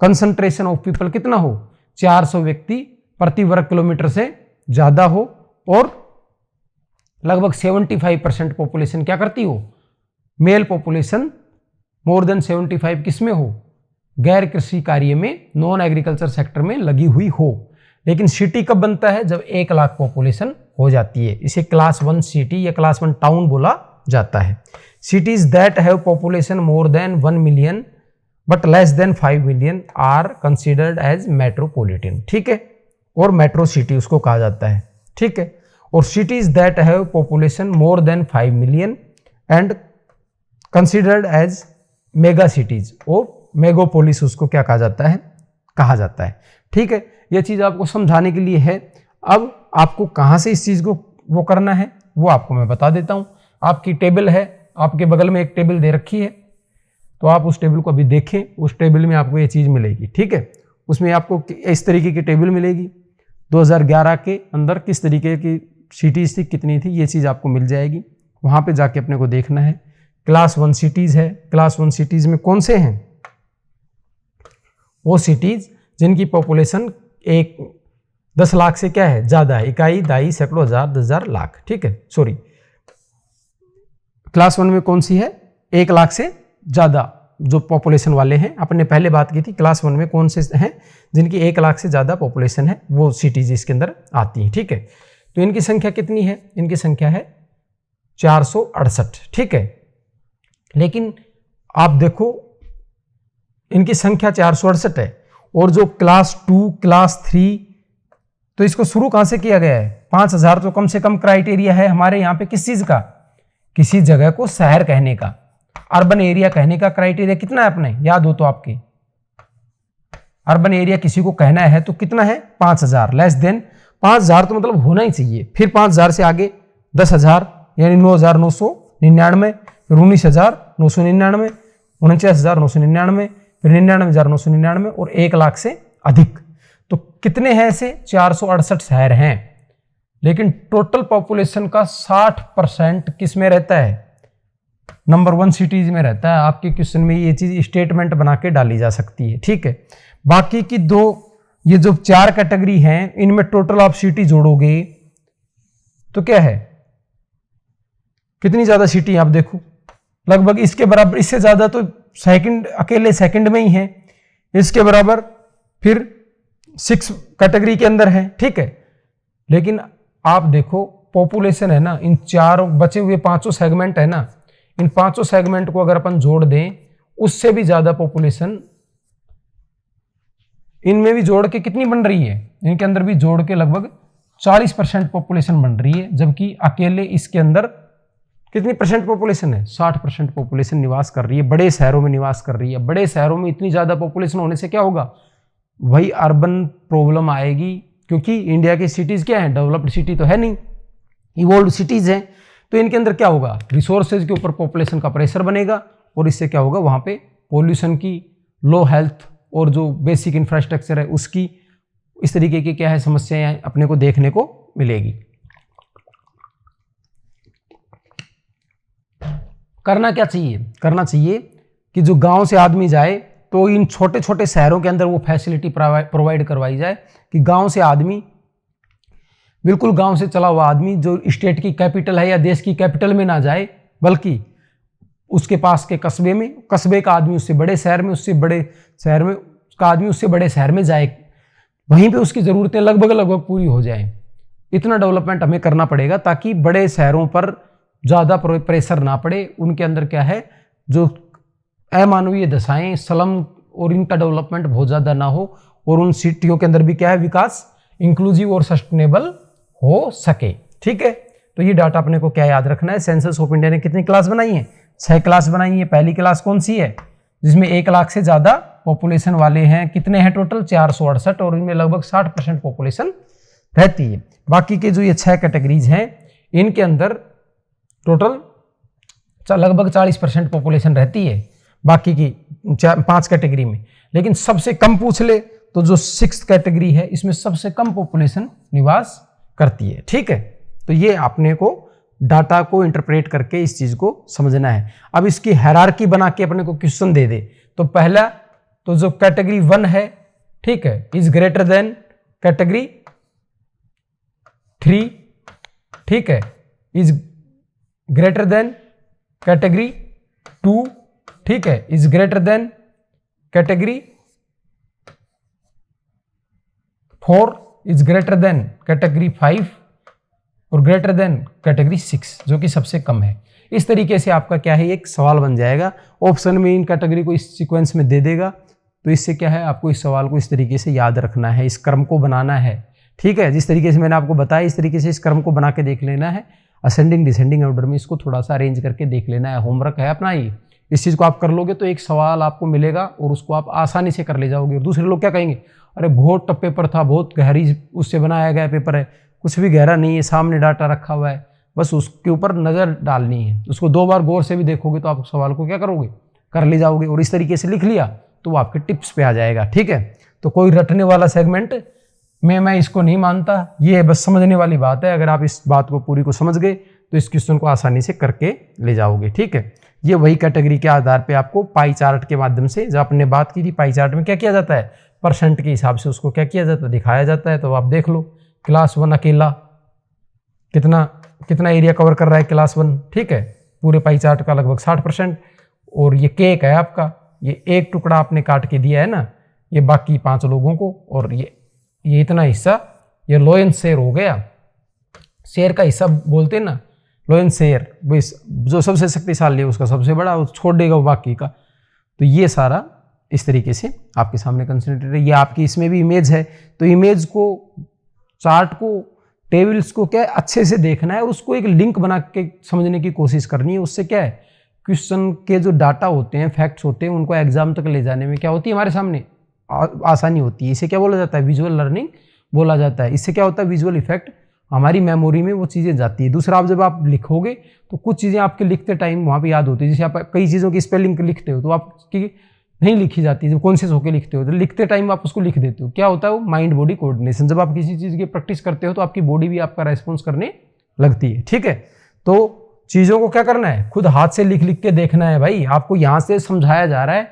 Speaker 1: कंसंट्रेशन ऑफ पीपल कितना हो, 400 व्यक्ति प्रति वर्ग किलोमीटर से ज्यादा हो, और लगभग 75% पॉपुलेशन क्या करती हो, मेल पॉपुलेशन मोर देन 75 किसमें हो, गैर कृषि कार्य में, नॉन एग्रीकल्चर सेक्टर में लगी हुई हो। लेकिन सिटी कब बनता है, जब 1 लाख पॉपुलेशन हो जाती है, इसे क्लास 1 सिटी या क्लास 1 टाउन बोला जाता है। Cities that have population more than 1 million but less than 5 million are considered as metropolitan. ठीक है, और मेट्रो सिटी उसको कहा जाता है। ठीक है, और cities that have population more than 5 million and considered as mega cities और मेगापोलिस उसको क्या कहा जाता है। ठीक है, यह चीज आपको समझाने के लिए है। अब आपको कहां से इस चीज को वो करना है वो आपको मैं बता देता हूं। आपकी टेबल है, आपके बगल में एक टेबल दे रखी है, तो आप उस टेबल को अभी देखें, उस टेबल में आपको ये चीज मिलेगी। ठीक है, उसमें आपको इस तरीके की टेबल मिलेगी, 2011 के अंदर किस तरीके की सिटीज थी, कितनी थी, ये चीज आपको मिल जाएगी। वहां पे जाके अपने को देखना है। क्लास 1 सिटीज है, क्लास 1 सिटीज में कौन से हैं, वो सिटीज जिनकी पॉपुलेशन 10 लाख से क्या है, ज्यादा है, इकाई, दाई, सैकड़ों, हजार, 10,000, लाख। ठीक है, सॉरी, क्लास 1 में कौन सी है, 1 लाख से ज्यादा जो पॉपुलेशन वाले हैं। अपने पहले बात की थी क्लास 1 में कौन से हैं जिनकी 1 लाख से ज्यादा पॉपुलेशन है, वो सिटीज इसके अंदर आती हैं। ठीक है, तो इनकी संख्या कितनी है, इनकी संख्या है 468। ठीक है, लेकिन आप देखो इनकी संख्या 468 है, और जो क्लास 2, क्लास 3, तो इसको शुरू कहां से किया गया है, 5000 तो कम से कम क्राइटेरिया है हमारे यहाँ पे किस चीज का, किसी जगह को शहर कहने का, अर्बन एरिया कहने का क्राइटेरिया कितना है अपने, याद हो तो आपके, अर्बन एरिया किसी को कहना है तो कितना है, 5000, लेस देन 5000 तो मतलब होना ही चाहिए, फिर 5000 से आगे 10,000 यानी 9,999, फिर 19,999, 49,999, फिर 99,999 और 1 लाख से अधिक। तो कितने हैं ऐसे, 468 शहर हैं, लेकिन टोटल पॉपुलेशन का 60% किस में रहता है, नंबर 1 सिटीज में रहता है। आपके क्वेश्चन में ये चीज स्टेटमेंट बना के डाली जा सकती है। ठीक है, बाकी की ये जो 4 कैटेगरी हैं, इनमें टोटल आप सिटी जोड़ोगे तो क्या है, कितनी ज्यादा सिटी आप देखो, लगभग इसके बराबर, इससे ज्यादा तो सेकंड, अकेले सेकंड में ही है, इसके बराबर फिर 6 कैटेगरी के अंदर है। ठीक है, लेकिन आप देखो पॉपुलेशन है ना, इन 4 बचे हुए 5 सेगमेंट है ना, इन 5 सेगमेंट को अगर अपन जोड़ दें, उससे भी ज्यादा पॉपुलेशन इनमें भी जोड़ के कितनी बन रही है, इनके अंदर भी जोड़ के लगभग 40% पॉपुलेशन बन रही है, जबकि अकेले इसके अंदर कितनी परसेंट पॉपुलेशन है, 60% पॉपुलेशन निवास कर रही है, बड़े शहरों में निवास कर रही है। बड़े शहरों में इतनी ज्यादा पॉपुलेशन होने से क्या होगा, वही अर्बन प्रॉब्लम आएगी, क्योंकि इंडिया की सिटीज क्या है, डेवलप्ड सिटी तो है नहीं, इवोल्व सिटीज हैं, तो इनके अंदर क्या होगा, रिसोर्सेज के ऊपर पॉपुलेशन का प्रेशर बनेगा, और इससे क्या होगा, वहां पे पॉल्यूशन की, लो हेल्थ और जो बेसिक इंफ्रास्ट्रक्चर है उसकी, इस तरीके की क्या है समस्याएं अपने को देखने को मिलेगी। करना क्या चाहिए, करना चाहिए कि जो गांव से आदमी जाए तो इन छोटे छोटे शहरों के अंदर वो फैसिलिटी प्रोवाइड करवाई जाए कि गांव से आदमी, बिल्कुल गांव से चला हुआ आदमी जो स्टेट की कैपिटल है या देश की कैपिटल में ना जाए, बल्कि उसके पास के कस्बे में, कस्बे का आदमी उससे बड़े शहर में, उससे बड़े शहर में का आदमी उससे बड़े शहर में जाए, वहीं पे उसकी ज़रूरतें लगभग पूरी हो जाएं। इतना डेवलपमेंट हमें करना पड़ेगा ताकि बड़े शहरों पर ज़्यादा प्रेशर ना पड़े, उनके अंदर क्या है, जो अमानवीय दशाएं, स्लम और इनका डेवलपमेंट बहुत ज़्यादा ना हो, और उन सिटियों के अंदर भी क्या है, विकास इंक्लूसिव और सस्टेनेबल हो सके। ठीक है, तो ये डाटा अपने को क्या याद रखना है, सेंसस ऑफ इंडिया ने कितनी क्लास बनाई है, 6 क्लास बनाई है। पहली क्लास कौन सी है, जिसमें 1 लाख से ज़्यादा पॉपुलेशन वाले हैं, कितने हैं टोटल, 468, और इनमें लगभग 60% पॉपुलेशन रहती है। बाकी के जो ये 6 कैटेगरीज हैं इनके अंदर टोटल लगभग 40% पॉपुलेशन रहती है बाकी की 5 कैटेगरी में। लेकिन सबसे कम पूछ ले तो जो 6th कैटेगरी है इसमें सबसे कम पॉपुलेशन निवास करती है। ठीक है, तो ये आपने को डाटा को इंटरप्रेट करके इस चीज को समझना है। अब इसकी हायरार्की बना के अपने को क्वेश्चन दे दे तो पहला तो जो कैटेगरी 1 है, ठीक है, इज ग्रेटर देन कैटेगरी 3, ठीक है, इज ग्रेटर देन कैटेगरी 2, ठीक है, is greater than category 4, is greater than category 5 और ग्रेटर देन कैटेगरी 6 जो कि सबसे कम है। इस तरीके से आपका क्या है एक सवाल बन जाएगा। ऑप्शन में इन कैटेगरी को इस सीक्वेंस में दे देगा तो इससे क्या है आपको इस सवाल को इस तरीके से याद रखना है, इस क्रम को बनाना है। ठीक है, जिस तरीके से मैंने आपको बताया इस तरीके से इस क्रम को बना के देख लेना है। असेंडिंग डिसेंडिंग ऑर्डर में इसको थोड़ा सा अरेंज करके देख लेना है। होमवर्क है अपना ही, इस चीज़ को आप कर लोगे तो एक सवाल आपको मिलेगा और उसको आप आसानी से कर ले जाओगे। और दूसरे लोग क्या कहेंगे, अरे बहुत टफ पेपर था, बहुत गहरी उससे बनाया गया पेपर है। कुछ भी गहरा नहीं है, सामने डाटा रखा हुआ है, बस उसके ऊपर नज़र डालनी है। उसको 2 बार गौर से भी देखोगे तो आप सवाल को क्या करोगे, कर ले जाओगे। और इस तरीके से लिख लिया तो वो आपके टिप्स पे आ जाएगा। ठीक है, तो कोई रटने वाला सेगमेंट में मैं इसको नहीं मानता, ये बस समझने वाली बात है। अगर आप इस बात को पूरी को समझ गए तो इस क्वेश्चन को आसानी से करके ले जाओगे। ठीक है, ये वही कैटेगरी के आधार पे आपको पाई चार्ट के माध्यम से, जब आपने बात की थी पाई चार्ट में क्या किया जाता है, परसेंट के हिसाब से उसको क्या किया जाता है, दिखाया जाता है। तो आप देख लो क्लास 1 अकेला कितना एरिया कवर कर रहा है क्लास 1, ठीक है, पूरे पाई चार्ट का लगभग 60%। और ये केक है आपका, ये एक टुकड़ा आपने काट के दिया है ना, ये बाकी 5 लोगों को। और ये इतना हिस्सा ये लोयन शेयर हो गया, शेयर का हिस्सा बोलते हैं ना, लोयन शेयर, जो सबसे शक्तिशाली है उसका सबसे बड़ा, वो छोड़ देगा वो बाकी का। तो ये सारा इस तरीके से आपके सामने कंसंट्रेटेड है। ये आपकी इसमें भी इमेज है, तो इमेज को, चार्ट को, टेबल्स को क्या है अच्छे से देखना है, उसको एक लिंक बना के समझने की कोशिश करनी है। उससे क्या है क्वेश्चन के जो डाटा होते हैं, फैक्ट्स होते हैं, उनको एग्जाम तक ले जाने में क्या होती है हमारे सामने आसानी होती है। इसे क्या बोला जाता है, विजुअल लर्निंग बोला जाता है। इससे क्या होता है, विजुअल इफेक्ट हमारी मेमोरी में वो चीज़ें जाती है। दूसरा, आप जब आप लिखोगे तो कुछ चीज़ें आपके लिखते टाइम वहाँ पे याद होती है। जैसे आप कई चीज़ों की स्पेलिंग लिखते हो तो आपकी नहीं लिखी जाती, जब कॉन्शियस होकर लिखते हो तो लिखते टाइम आप उसको लिख देते हो। क्या होता है वो माइंड बॉडी कोऑर्डिनेशन। जब आप किसी चीज़ की प्रैक्टिस करते हो तो आपकी बॉडी भी आपका रेस्पॉन्स करने लगती है। ठीक है, तो चीज़ों को क्या करना है, खुद हाथ से लिख लिख के देखना है भाई। आपको यहाँ से समझाया जा रहा है,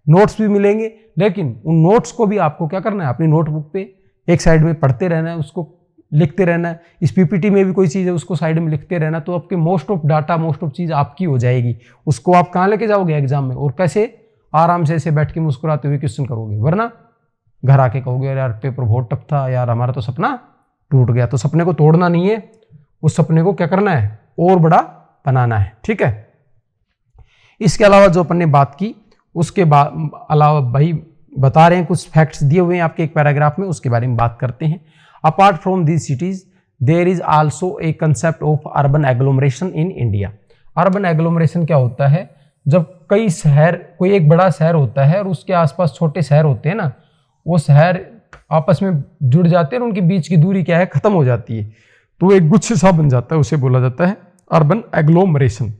Speaker 1: नोट्स भी मिलेंगे, लेकिन उन नोट्स को भी आपको क्या करना है, अपनी नोटबुक पे एक साइड में पढ़ते रहना है, उसको लिखते रहना है। इस पीपीटी में भी कोई चीज़ है उसको साइड में लिखते रहना, तो आपके most of data, most of चीज़ आपकी हो जाएगी। उसको आप कहाँ लेके जाओगे एग्जाम में, और कैसे आराम से ऐसे बैठ के मुस्कुराते हुए क्वेश्चन करोगे। वरना घर आके कहोगे यार पेपर बहुत टफ था यार, हमारा तो सपना टूट गया। तो सपने को तोड़ना नहीं है, उस सपने को क्या करना है, और बड़ा बनाना है। ठीक है, इसके अलावा जो अपन ने बात की उसके अलावा भाई बता रहे हैं, कुछ फैक्ट्स दिए हुए हैं आपके एक पैराग्राफ में, उसके बारे में बात करते हैं। Apart from these cities there is also a concept of urban agglomeration in India. Urban agglomeration क्या होता है, जब कई शहर, कोई एक बड़ा शहर होता है और उसके आसपास छोटे शहर होते हैं ना, वो शहर आपस में जुड़ जाते हैं और उनके बीच की दूरी क्या है, खत्म हो जाती है, तो एक गुच्छ सा बन जाता है, उसे बोला जाता है urban agglomeration.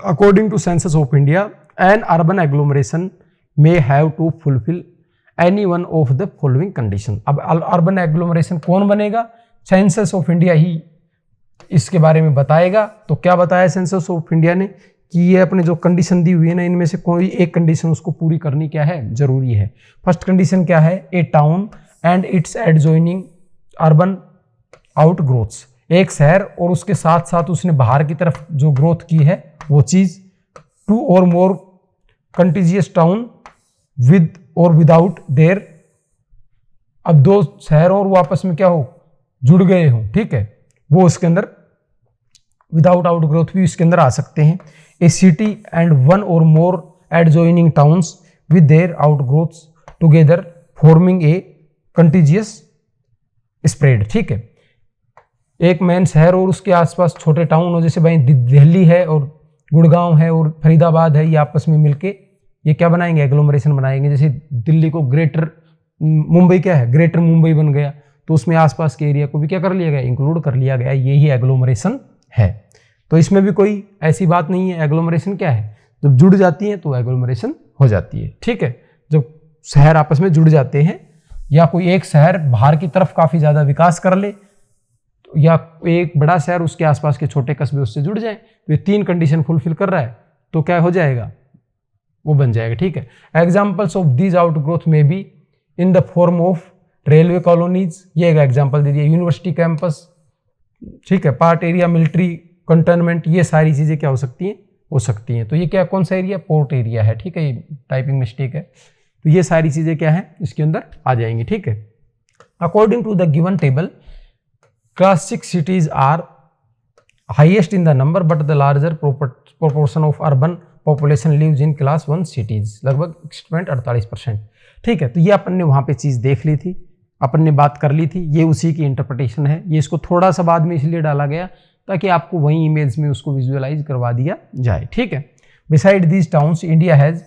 Speaker 1: According to census of India, an urban agglomeration may have to fulfill any one of the following condition। अब अर्बन एग्लोमरेशन कौन बनेगा, सेंसस ऑफ इंडिया ही इसके बारे में बताएगा। तो क्या बताया सेंसस ऑफ इंडिया ने कि ये अपने जो कंडीशन दी हुई है ना, इनमें से कोई एक कंडीशन उसको पूरी करनी क्या है, जरूरी है। फर्स्ट कंडीशन क्या है, a town and its adjoining urban out growths. एक शहर और उसके साथ साथ उसने बाहर की तरफ जो ग्रोथ की है वो चीज। टू और मोर कंटिजियस टाउन विद और विदाउट देयर। अब 2 शहर और वो आपस में क्या हो, जुड़ गए हो, ठीक है, वो उसके अंदर विदाउट आउट ग्रोथ भी इसके अंदर आ सकते हैं। ए सिटी एंड 1 और more adjoining towns with their out growths together forming a contiguous spread. ठीक है, एक मेन शहर और उसके आसपास छोटे टाउन हो, जैसे भाई दिल्ली है और गुड़गांव है और फरीदाबाद है, ये आपस में मिलके ये क्या बनाएंगे, एग्लोमरेशन बनाएंगे। जैसे दिल्ली को ग्रेटर मुंबई क्या है, ग्रेटर मुंबई बन गया, तो उसमें आसपास के एरिया को भी क्या कर लिया गया, इंक्लूड कर लिया गया। ये ही एग्लोमरेशन है। तो इसमें भी कोई ऐसी बात नहीं है। एग्लोमरेशन क्या है, जब जुड़ जाती है तो एग्लोमरेशन हो जाती है, ठीक है। जब शहर आपस में जुड़ जाते हैं या कोई एक शहर बाहर की तरफ काफी ज्यादा विकास कर ले, या एक बड़ा शहर उसके आसपास के छोटे कस्बे उससे जुड़ जाए, तो ये तीन कंडीशन फुलफिल कर रहा है तो क्या हो जाएगा, वो बन जाएगा, ठीक है। एग्जाम्पल्स ऑफ दीज आउटग्रोथ में be in the form of railway colonies, ये एक एग्जाम्पल दे दिया, यूनिवर्सिटी कैंपस, ठीक है, पार्ट एरिया, मिलिट्री कंटोनमेंट, ये सारी चीजें क्या हो सकती हैं, हो सकती हैं। तो ये क्या, कौन सा एरिया, पोर्ट एरिया है, ठीक है, ये टाइपिंग मिस्टेक है। तो ये सारी चीजें क्या है, इसके अंदर आ जाएंगी, ठीक है। According to the given table, class 6 cities are highest in the number but the larger proportion of urban population lives in class 1 cities, लगभग 6.48%, ठीक है। तो ये अपन ने वहां पे चीज देख ली थी, अपन ने बात कर ली थी, ये उसी की इंटरप्रिटेशन है। ये इसको थोड़ा सा बाद में इसलिए डाला गया ताकि आपको वही इमेज में उसको विजुअलाइज करवा दिया जाए, ठीक है। Beside these towns India has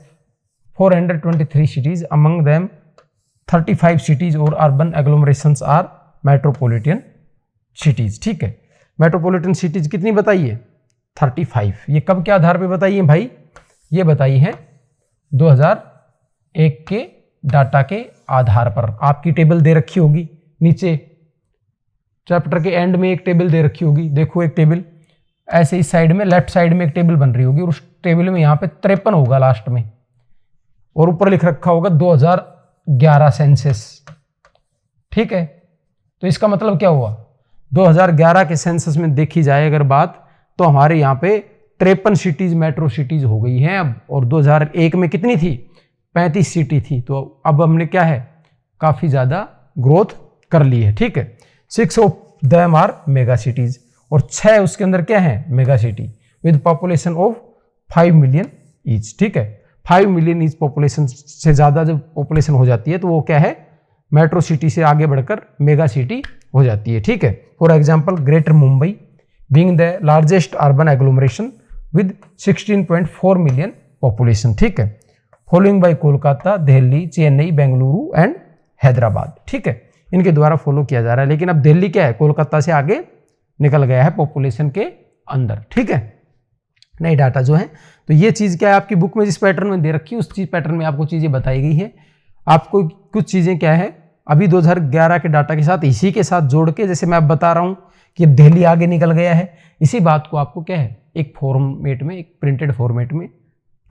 Speaker 1: 423 cities, among them 35 cities और urban agglomerations are metropolitan cities, ठीक है। मेट्रोपॉलिटन सिटीज कितनी बताइए, 35। ये कब के आधार पे बताई है भाई, ये बताई है 2001 के डाटा के आधार पर। आपकी टेबल दे रखी होगी नीचे, चैप्टर के एंड में एक टेबल दे रखी होगी, देखो एक टेबल ऐसे इस साइड में, लेफ्ट साइड में एक टेबल बन रही होगी और उस टेबल में यहाँ पे 53 होगा लास्ट में, और ऊपर लिख रखा होगा 2011 सेंसस, ठीक है। तो इसका मतलब क्या हुआ, 2011 के सेंसस में देखी जाए अगर बात, तो हमारे यहाँ पे 53 सिटीज मेट्रो सिटीज हो गई हैं अब, और 2001 में कितनी थी, 35 सिटी थी। तो अब हमने क्या है, काफी ज्यादा ग्रोथ कर ली है, ठीक है। 6 of them are mega cities, और 6 उसके अंदर क्या है, mega city with population of 5 million each, ठीक है। 5 मिलियन ईच पॉपुलेशन से ज्यादा जब पॉपुलेशन हो जाती है तो वो क्या है, मेट्रो सिटी से आगे बढ़कर मेगा सिटी हो जाती है, ठीक है। For example greater Mumbai being the largest urban agglomeration with 16.4 million population, ठीक है। Following bye Kolkata, Delhi, Chennai, Bengaluru and Hyderabad, ठीक है। इनके द्वारा फॉलो किया जा रहा है, लेकिन अब दिल्ली क्या है, कोलकाता से आगे निकल गया है पॉपुलेशन के अंदर, ठीक है। नए डाटा जो है, तो ये चीज क्या है, आपकी बुक में जिस पैटर्न में दे रखी है उस चीज पैटर्न में आपको चीजें बताई गई है। आपको कुछ चीजें क्या है, अभी 2011 के डाटा के साथ इसी के साथ जोड़ के, जैसे मैं अब बता रहा हूं कि दिल्ली आगे निकल गया है, इसी बात को आपको क्या है, एक फॉर्मेट में, एक प्रिंटेड फॉर्मेट में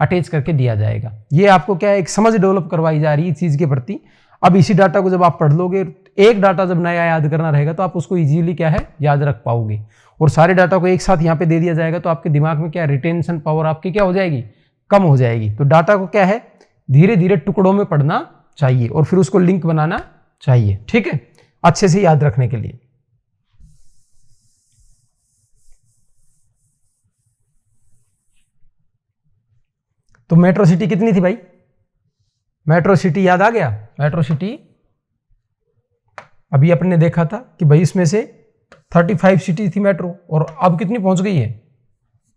Speaker 1: अटैच करके दिया जाएगा। ये आपको क्या है, एक समझ डेवलप करवाई जा रही है चीज के प्रति। अब इसी डाटा को जब आप पढ़ लोगे, एक डाटा जब नया याद करना रहेगा तो आप उसको इजीली क्या है, याद रख पाओगे। और सारे डाटा को एक साथ यहाँ पे दे दिया जाएगा तो आपके दिमाग में क्या, रिटेंशन पावर आपकी क्या हो जाएगी, कम हो जाएगी। तो डाटा को क्या है, धीरे धीरे टुकड़ों में पढ़ना चाहिए और फिर उसको लिंक बनाना चाहिए, ठीक है, अच्छे से याद रखने के लिए। तो मेट्रो सिटी कितनी थी भाई, मेट्रो सिटी याद आ गया। मेट्रो सिटी अभी अपने देखा था कि भाई इसमें से 35 सिटी थी मेट्रो, और अब कितनी पहुंच गई है,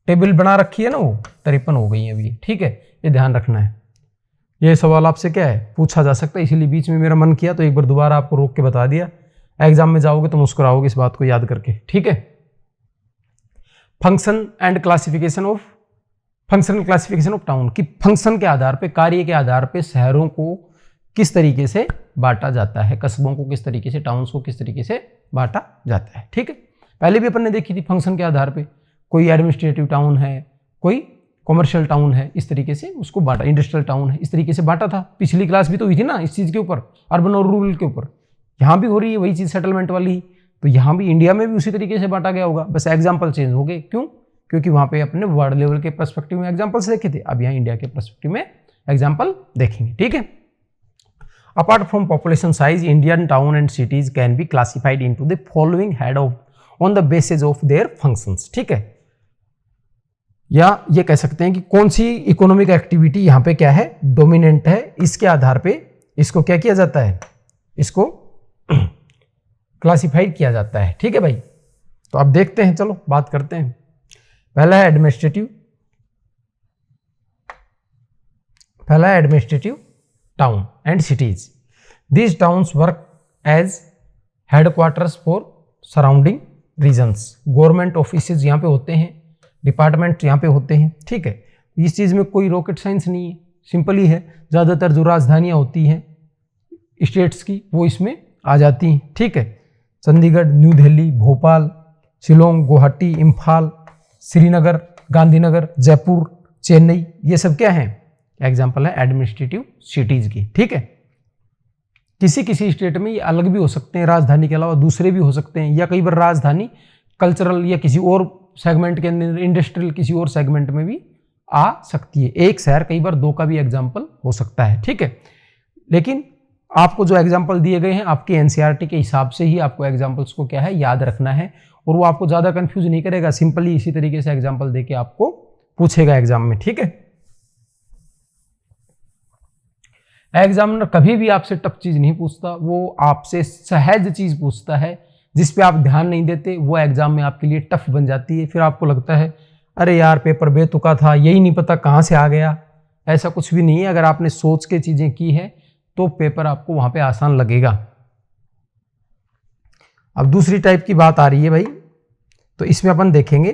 Speaker 1: टेबल बना रखी है ना, वो 53 हो गई है अभी, ठीक है। ये ध्यान रखना है, ये सवाल आपसे क्या है, पूछा जा सकता है, इसीलिए बीच में मेरा मन किया तो एक बार दोबारा आपको रोक के बता दिया। एग्जाम में जाओगे तो मुस्कुराओगे इस बात को याद करके, ठीक है। Function and classification of, functional classification of town, की फंक्शन के आधार पे, कार्य के आधार पे शहरों को किस तरीके से बांटा जाता है, कस्बों को किस तरीके से, टाउन्स को किस तरीके से बांटा जाता है, ठीक है। पहले भी अपन ने देखी थी फंक्शन के आधार पे, कोई एडमिनिस्ट्रेटिव टाउन है, कोई कॉमर्शियल टाउन है, इस तरीके से उसको बांटा, इंडस्ट्रियल टाउन है, इस तरीके से बांटा था। पिछली क्लास भी तो हुई थी ना इस चीज के ऊपर, अर्बन और रूरल के ऊपर। यहाँ भी हो रही है वही चीज, सेटलमेंट वाली, तो यहाँ भी इंडिया में भी उसी तरीके से बांटा गया होगा, बस एग्जाम्पल चेंज हो गए। क्यों, क्योंकि वहां पे अपने वर्ल्ड लेवल के पर्सपेक्टिव में एग्जाम्पल्स देखे थे, अब यहाँ इंडिया के पर्सपेक्टिव में एग्जाम्पल देखेंगे, ठीक है। Apart from population size, Indian town and cities can be classified into the following head of on the basis of their functions, ठीक है। या ये कह सकते हैं कि कौन सी इकोनॉमिक एक्टिविटी यहाँ पे क्या है, डोमिनेंट है, इसके आधार पे इसको क्या किया जाता है, इसको क्लासिफाइड किया जाता है, ठीक है भाई। तो अब देखते हैं, चलो बात करते हैं। पहला है एडमिनिस्ट्रेटिव, पहला है administrative town and cities. These towns work as headquarters for surrounding regions, government offices यहाँ पे होते हैं, डिपार्टमेंट यहाँ पे होते हैं, ठीक है। इस चीज़ में कोई रॉकेट साइंस नहीं है, सिंपल ही है। ज़्यादातर जो राजधानियाँ होती हैं स्टेट्स की वो इसमें आ जाती हैं, ठीक है। चंडीगढ़, न्यू दिल्ली, भोपाल, शिलोंग, गुवाहाटी, इम्फाल, श्रीनगर, गांधीनगर, जयपुर, चेन्नई, ये सब क्या है, एग्जाम्पल है एडमिनिस्ट्रेटिव सिटीज की, ठीक है। किसी किसी स्टेट में ये अलग भी हो सकते हैं, राजधानी के अलावा दूसरे भी हो सकते हैं, या कई बार राजधानी कल्चरल या किसी और सेगमेंट के अंदर, इंडस्ट्रियल किसी और सेगमेंट में भी आ सकती है। एक शहर कई बार दो का भी एग्जाम्पल हो सकता है, ठीक है। लेकिन आपको जो एग्जाम्पल दिए गए हैं आपके एनसीईआरटी के हिसाब से ही आपको एग्जाम्पल्स को क्या है, याद रखना है, और वो आपको ज़्यादा कंफ्यूज नहीं करेगा, सिंपली इसी तरीके से एग्जाम्पल देके आपको पूछेगा एग्जाम में, ठीक है। एग्जामिनर कभी भी आपसे टफ चीज नहीं पूछता, वो आपसे सहज चीज पूछता है, जिस पे आप ध्यान नहीं देते वो एग्जाम में आपके लिए टफ बन जाती है। फिर आपको लगता है अरे यार पेपर बेतुका था, यही नहीं पता कहाँ से आ गया। ऐसा कुछ भी नहीं है, अगर आपने सोच के चीजें की है तो पेपर आपको वहां पे आसान लगेगा। अब दूसरी टाइप की बात आ रही है भाई, तो इसमें अपन देखेंगे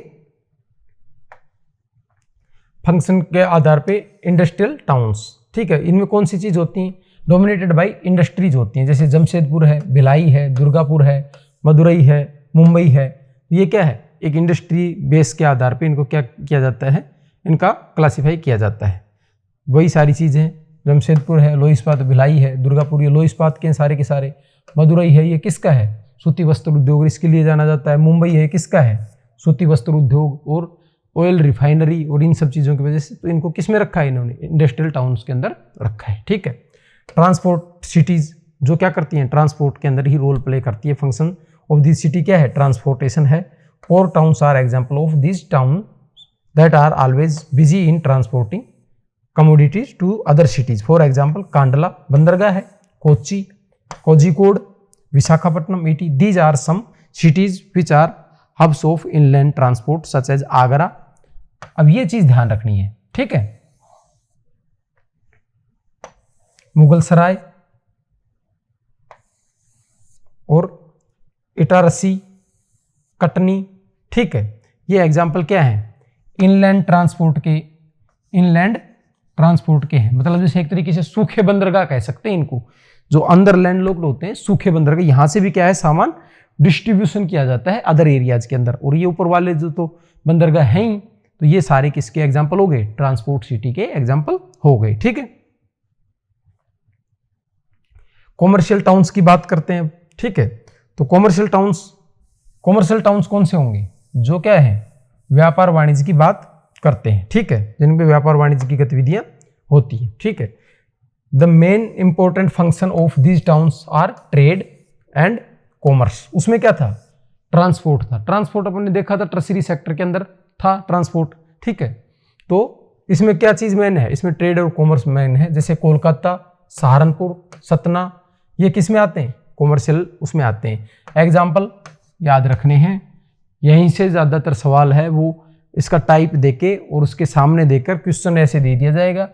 Speaker 1: फंक्शन के आधार पे इंडस्ट्रियल टाउन्स, ठीक है। इनमें कौन सी चीज होती हैं, डोमिनेटेड बाय इंडस्ट्रीज होती हैं, जैसे जमशेदपुर है, भिलाई है, दुर्गापुर है, मदुरई है, मुंबई है। ये क्या है, एक इंडस्ट्री बेस के आधार पे इनको क्या किया जाता है, इनका क्लासिफाई किया जाता है। वही सारी चीज़ें, जमशेदपुर है, लोह इस्पात, भिलाई है, दुर्गापुर ये लोह इस्पात के सारे के सारे, मदुरई है ये किसका है, सूती वस्त्र उद्योग, इसके लिए जाना जाता है। मुंबई है किसका है, सूती वस्त्र उद्योग और ऑयल रिफाइनरी और इन सब चीज़ों की वजह से, तो इनको किस में रखा है, इन्होंने इंडस्ट्रियल टाउन्स के अंदर रखा है, ठीक है। ट्रांसपोर्ट सिटीज़ जो क्या करती हैं, ट्रांसपोर्ट के अंदर ही रोल प्ले करती है। फंक्शन ऑफ दिस सिटी क्या है, ट्रांसपोर्टेशन है। और towns are example of this town that are always busy in transporting commodities to other cities. For example Kandla बंदरगाह है, Kochi, Kozhikode, Visakhapatnam, ET, these are some cities which are hubs of inland transport such as Agra. अब ये चीज ध्यान रखनी है, ठीक है। मुगल सराय और इटारसी, कटनी, ठीक है। ये एग्जाम्पल क्या है, इनलैंड ट्रांसपोर्ट के हैं। मतलब जैसे एक तरीके से सूखे बंदरगाह कह सकते हैं इनको, जो अंदर लैंड लोग होते हैं, सूखे बंदरगाह, यहां से भी क्या है, सामान डिस्ट्रीब्यूशन किया जाता है अदर एरियाज के अंदर। और ये ऊपर वाले जो तो बंदरगाह हैं ही, तो ये सारे किसके एग्जाम्पल हो गए, ट्रांसपोर्ट सिटी के एग्जाम्पल हो गए, ठीक है। कॉमर्शियल टाउन्स की बात करते हैं, ठीक है। तो कॉमर्शियल टाउन्स कौन से होंगे, जो क्या है, व्यापार वाणिज्य की बात करते हैं, ठीक है, जिनमें व्यापार वाणिज्य की गतिविधियां होती हैं, ठीक है। The main important function of these towns are trade and commerce. उसमें क्या था, ट्रांसपोर्ट था। ट्रांसपोर्ट अपन ने देखा था टर्सरी सेक्टर के अंदर था ट्रांसपोर्ट, ठीक है। तो इसमें क्या चीज मेन है, इसमें ट्रेड और कॉमर्स मेन है। जैसे कोलकाता, सहारनपुर, सतना, ये किस में आते हैं, कॉमर्शियल उसमें आते हैं। एग्जाम्पल याद रखने हैं, यहीं से ज़्यादातर सवाल है वो इसका टाइप देके और उसके सामने देकर क्वेश्चन ऐसे दे दिया जाएगा,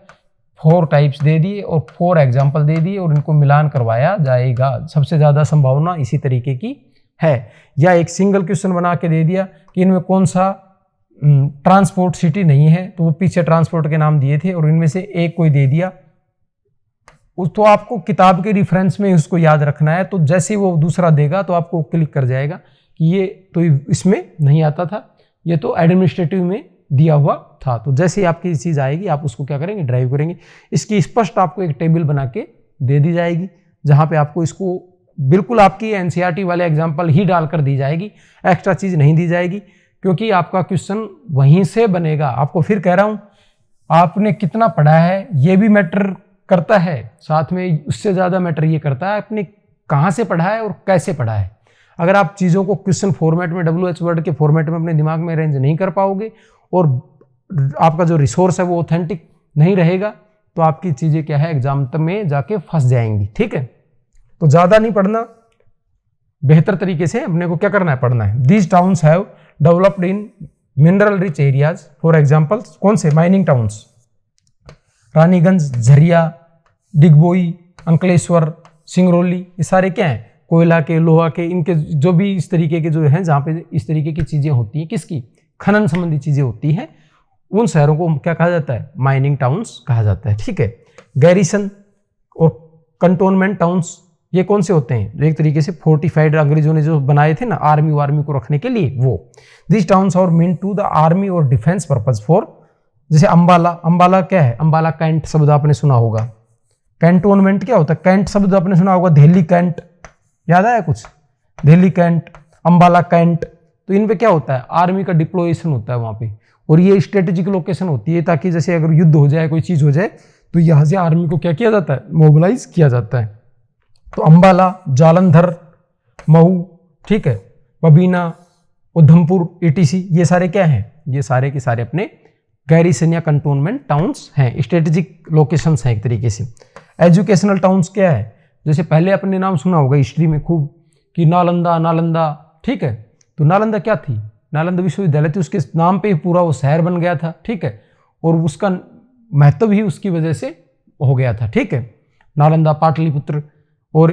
Speaker 1: 4 टाइप्स दे दिए और 4 एग्जाम्पल दे दिए और इनको मिलान करवाया जाएगा। सबसे ज़्यादा संभावना इसी तरीके की है। या एक सिंगल क्वेश्चन बना के दे दिया कि इनमें कौन सा ट्रांसपोर्ट सिटी नहीं है, तो वो पीछे ट्रांसपोर्ट के नाम दिए थे और इनमें से एक कोई दे दिया, तो आपको किताब के रिफरेंस में उसको याद रखना है। तो जैसे ही वो दूसरा देगा तो आपको क्लिक कर जाएगा कि ये तो इसमें नहीं आता था, ये तो एडमिनिस्ट्रेटिव में दिया हुआ था। तो जैसे ही आपकी चीज़ आएगी आप उसको क्या करेंगे, ड्राइव करेंगे। इसकी स्पष्ट आपको एक टेबल बना के दे दी जाएगी, जहाँ पे आपको इसको बिल्कुल आपकी एनसीईआरटी वाले एग्जाम्पल ही डालकर दी जाएगी, एक्स्ट्रा चीज़ नहीं दी जाएगी, क्योंकि आपका क्वेश्चन वहीं से बनेगा। आपको फिर कह रहा हूँ, आपने कितना पढ़ा है ये भी मैटर करता है, साथ में उससे ज़्यादा मैटर ये करता है आपने कहाँ से पढ़ा है और कैसे पढ़ा है। अगर आप चीज़ों को क्वेश्चन फॉर्मेट में, WH वर्ड के फॉर्मेट में अपने दिमाग में अरेंज नहीं कर पाओगे और आपका जो रिसोर्स है वो ऑथेंटिक नहीं रहेगा, तो आपकी चीज़ें क्या है, एग्जाम में जाके फंस जाएंगी, ठीक है। तो ज़्यादा नहीं पढ़ना, बेहतर तरीके से अपने को क्या करना है, पढ़ना है। These towns have developed in mineral rich areas. For example कौन से, माइनिंग टाउन्स, रानीगंज, झरिया, डिगबोई, अंकलेश्वर, सिंगरौली, ये सारे क्या हैं, कोयला के, लोहा के, इनके जो भी इस तरीके के जो हैं जहाँ पे इस तरीके की चीज़ें होती हैं, किसकी, खनन संबंधी चीज़ें होती हैं, उन शहरों को क्या कहा जाता है, माइनिंग टाउन्स कहा जाता है। ठीक है। गैरिसन और कंटोनमेंट टाउन्स ये कौन से होते हैं, जो एक तरीके से फोर्टिफाइड अंग्रेजों ने जो बनाए थे ना आर्मी वार्मी को रखने के लिए, वो। This towns are mean to the army और डिफेंस पर्पज फॉर, जैसे अंबाला, अंबाला क्या है, अंबाला कैंट शब्द आपने सुना होगा। कैंटोनमेंट क्या होता है, कैंट शब्द आपने सुना होगा, दिल्ली कैंट, याद आया कुछ, दिल्ली कैंट, अंबाला कैंट। तो इन पे क्या होता है, आर्मी का डिप्लोएशन होता है वहां पे, और ये स्ट्रेटेजिक लोकेशन होती है, ताकि जैसे अगर युद्ध हो जाए, कोई चीज हो जाए, तो यहाँ से आर्मी को क्या किया जाता है, मोबिलाइज किया जाता है। तो अंबाला, जालंधर, महू, ठीक है, पबीना, उधमपुर, ईटीसी, ये सारे क्या हैं, ये सारे के सारे अपने गैरिसन या कंटोनमेंट टाउन्स हैं, स्ट्रेटेजिक लोकेशंस हैं एक तरीके से। एजुकेशनल टाउन्स क्या है, जैसे पहले अपने नाम सुना होगा हिस्ट्री में खूब कि नालंदा, नालंदा, ठीक है। तो नालंदा क्या थी, नालंदा विश्वविद्यालय थी, उसके नाम पे ही पूरा वो शहर बन गया था। ठीक है। और उसका महत्व ही उसकी वजह से हो गया था। ठीक है। नालंदा, पाटलिपुत्र, और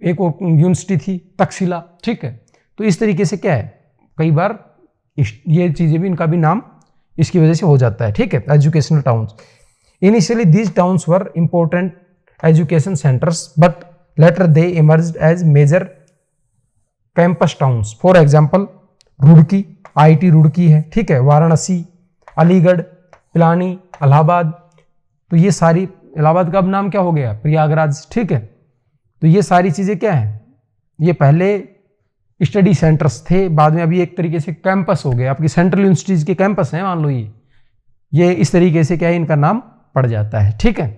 Speaker 1: एक और यूनिवर्सिटी थी तक्षशिला। ठीक है। तो इस तरीके से क्या है, कई बार ये चीज़ें भी, इनका भी नाम इसकी वजह से हो जाता है। ठीक है। Educational towns, initially these towns were important education centres but later they emerged as major campus towns. For example Roorkee, IT Roorkee है। ठीक है। वाराणसी, अलीगढ़, पिलानी, इलाहाबाद, तो ये सारी, इलाहाबाद का अब नाम क्या हो गया, प्रयागराज। ठीक है। तो ये सारी चीज़ें क्या है, ये पहले स्टडी सेंटर्स थे, बाद में अभी एक तरीके से कैंपस हो गए, आपकी सेंट्रल यूनिवर्सिटीज के कैंपस हैं मान लो, ये इस तरीके से क्या है, इनका नाम पड़ जाता है। ठीक है।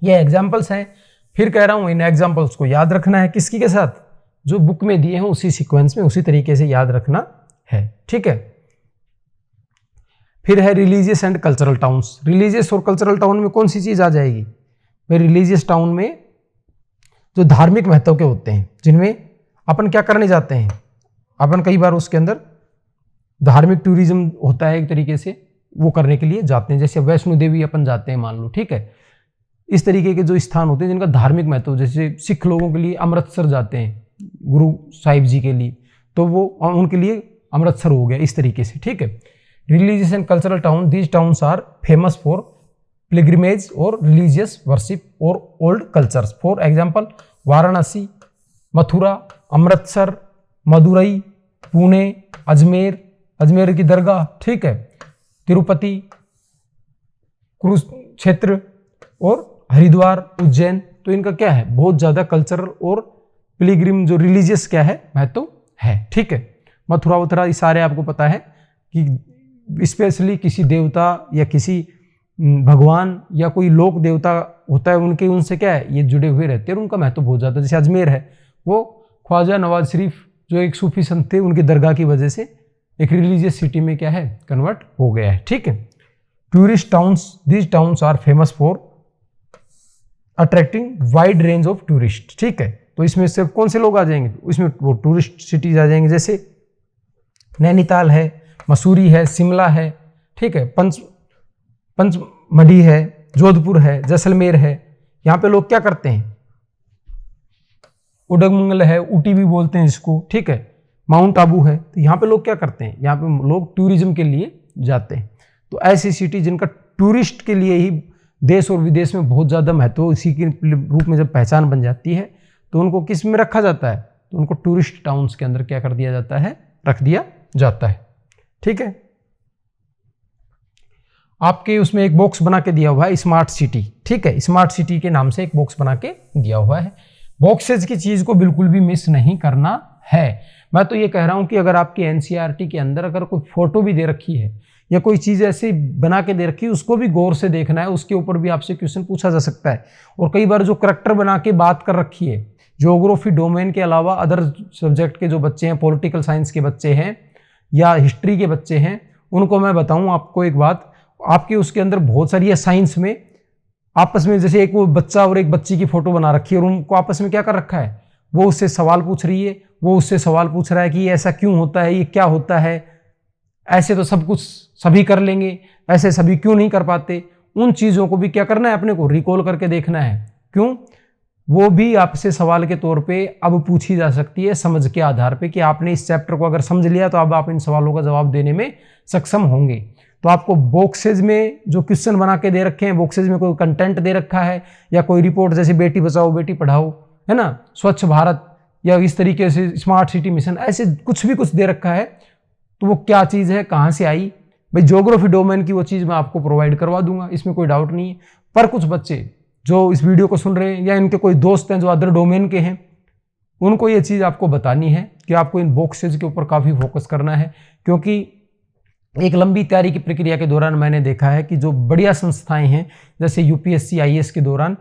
Speaker 1: ये एग्जाम्पल्स हैं, फिर कह रहा हूं इन एग्जाम्पल्स को याद रखना है, किसकी के साथ, जो बुक में दिए हैं उसी सीक्वेंस में, उसी तरीके से याद रखना है। ठीक है। फिर है religious and cultural towns. Religious और कल्चरल टाउन में कौन सी चीज आ जाएगी भाई, रिलीजियस टाउन में जो धार्मिक महत्व के होते हैं, जिनमें अपन क्या करने जाते हैं, अपन कई बार उसके अंदर धार्मिक टूरिज्म होता है एक तरीके से, वो करने के लिए जाते हैं, जैसे वैष्णो देवी अपन जाते हैं मान लो। ठीक है। इस तरीके के जो स्थान होते हैं जिनका धार्मिक महत्व, जैसे सिख लोगों के लिए अमृतसर जाते हैं गुरु साहिब जी के लिए, तो वो उनके लिए अमृतसर हो गया इस तरीके से। ठीक है। Religious and cultural town, these towns are famous for pilgrimage और रिलीजियस वर्शिप और old cultures. For example Varanasi, Mathura, Amritsar, Madurai, Pune, Ajmer, Ajmer की दरगाह। ठीक है। तिरुपति, कुरुक्षेत्र और हरिद्वार, उज्जैन, तो इनका क्या है, बहुत ज्यादा कल्चरल और पिलग्रिम जो रिलीजियस क्या है महत्व है। ठीक है। मथुरा वथुरा ये सारे आपको पता है कि स्पेशली किसी देवता या किसी भगवान या कोई लोक देवता होता है, उनके उनसे क्या है, ये जुड़े हुए रहते हैं और उनका महत्व बहुत ज्यादा। जैसे अजमेर है, वो ख्वाजा नवाज शरीफ जो एक सूफी संत थे, उनकी दरगाह की वजह से एक रिलीजियस सिटी में क्या है, कन्वर्ट हो गया है। ठीक है। Tourist towns, these towns are famous for attracting wide range of tourist. ठीक है। तो इसमें सिर्फ कौन से लोग आ जाएंगे, इसमें वो टूरिस्ट सिटीज आ जाएंगे, जैसे नैनीताल है, मसूरी है, शिमला है। ठीक है। पंचमढ़ी है, जोधपुर है, जैसलमेर है। यहाँ पे लोग क्या करते हैं, उडगमंगल है, ऊटी भी बोलते हैं इसको। ठीक है। माउंट आबू है, तो यहाँ पे लोग क्या करते हैं, यहाँ पे लोग टूरिज्म के लिए जाते हैं। तो ऐसी सिटी जिनका टूरिस्ट के लिए ही देश और विदेश में बहुत ज़्यादा महत्व, इसी के रूप में जब पहचान बन जाती है, तो उनको किस में रखा जाता है, तो उनको टूरिस्ट टाउन्स के अंदर क्या कर दिया जाता है, रख दिया जाता है। ठीक है। आपके उसमें एक बॉक्स बना के दिया हुआ है स्मार्ट सिटी। ठीक है। स्मार्ट सिटी के नाम से एक बॉक्स बना के दिया हुआ है। बॉक्सेज की चीज को बिल्कुल भी मिस नहीं करना है। मैं तो ये कह रहा हूं कि अगर आपकी एनसीईआरटी के अंदर अगर कोई फोटो भी दे रखी है या कोई चीज ऐसी बना के दे रखी है, उसको भी गौर से देखना है, उसके ऊपर भी आपसे क्वेश्चन पूछा जा सकता है। और कई बार जो करैक्टर बना के बात कर रखी है, ज्योग्राफी डोमेन के अलावा अदर सब्जेक्ट के जो बच्चे हैं, पॉलिटिकल साइंस के बच्चे हैं या हिस्ट्री के बच्चे हैं, उनको मैं बताऊं आपको एक बात, आपके उसके अंदर बहुत सारी है साइंस में, आपस में जैसे एक वो बच्चा और एक बच्ची की फोटो बना रखी है और उनको आपस में क्या कर रखा है, वो उससे सवाल पूछ रही है, वो उससे सवाल पूछ रहा है कि ये ऐसा क्यों होता है, ये क्या होता है, ऐसे तो सब कुछ सभी कर लेंगे, ऐसे सभी क्यों नहीं कर पाते। उन चीज़ों को भी क्या करना है, अपने को रिकॉल करके देखना है। क्यों? वो भी आपसे सवाल के तौर पे अब पूछी जा सकती है समझ के आधार पे कि आपने इस चैप्टर को अगर समझ लिया तो अब आप इन सवालों का जवाब देने में सक्षम होंगे। तो आपको बॉक्सेज में जो क्वेश्चन बना के दे रखे हैं, बॉक्सेज में कोई कंटेंट दे रखा है या कोई रिपोर्ट, जैसे बेटी बचाओ बेटी पढ़ाओ, है ना, स्वच्छ भारत या इस तरीके से स्मार्ट सिटी मिशन, ऐसे कुछ भी कुछ दे रखा है, तो वो क्या चीज़ है, कहाँ से आई, भाई ज्योग्राफी डोमेन की वो चीज़ मैं आपको प्रोवाइड करवा दूंगा, इसमें कोई डाउट नहीं है। पर कुछ बच्चे जो इस वीडियो को सुन रहे हैं या इनके कोई दोस्त हैं जो अदर डोमेन के हैं, उनको ये चीज़ आपको बतानी है कि आपको इन बॉक्सेज के ऊपर काफ़ी फोकस करना है, क्योंकि एक लंबी तैयारी की प्रक्रिया के दौरान मैंने देखा है कि जो बढ़िया संस्थाएं हैं जैसे यूपीएससी आईएएस के दौरान,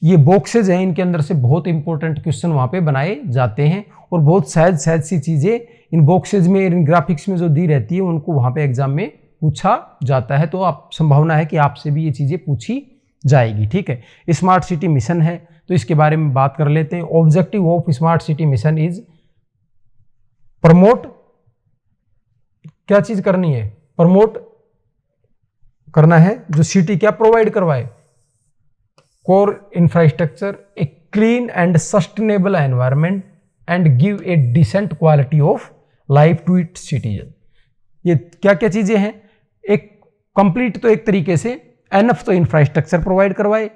Speaker 1: ये बॉक्सेज हैं, इनके अंदर से बहुत इंपॉर्टेंट क्वेश्चन वहाँ पे बनाए जाते हैं और बहुत सहज सहज सी चीज़ें इन बॉक्सेज में, इन ग्राफिक्स में जो दी रहती है उनको वहाँ पे एग्जाम में पूछा जाता है। तो आप संभावना है कि आपसे भी ये चीज़ें पूछी जाएगी। ठीक है, स्मार्ट सिटी मिशन है तो इसके बारे में बात कर लेते हैं। Objective of smart city mission is promote, क्या चीज करनी है, प्रमोट करना है जो सिटी क्या प्रोवाइड करवाए, core infrastructure, a clean and sustainable environment and give a decent quality of life to its citizen. ये क्या क्या चीजें हैं, एक कंप्लीट तो एक तरीके से एनफ तो इंफ्रास्ट्रक्चर प्रोवाइड करवाए,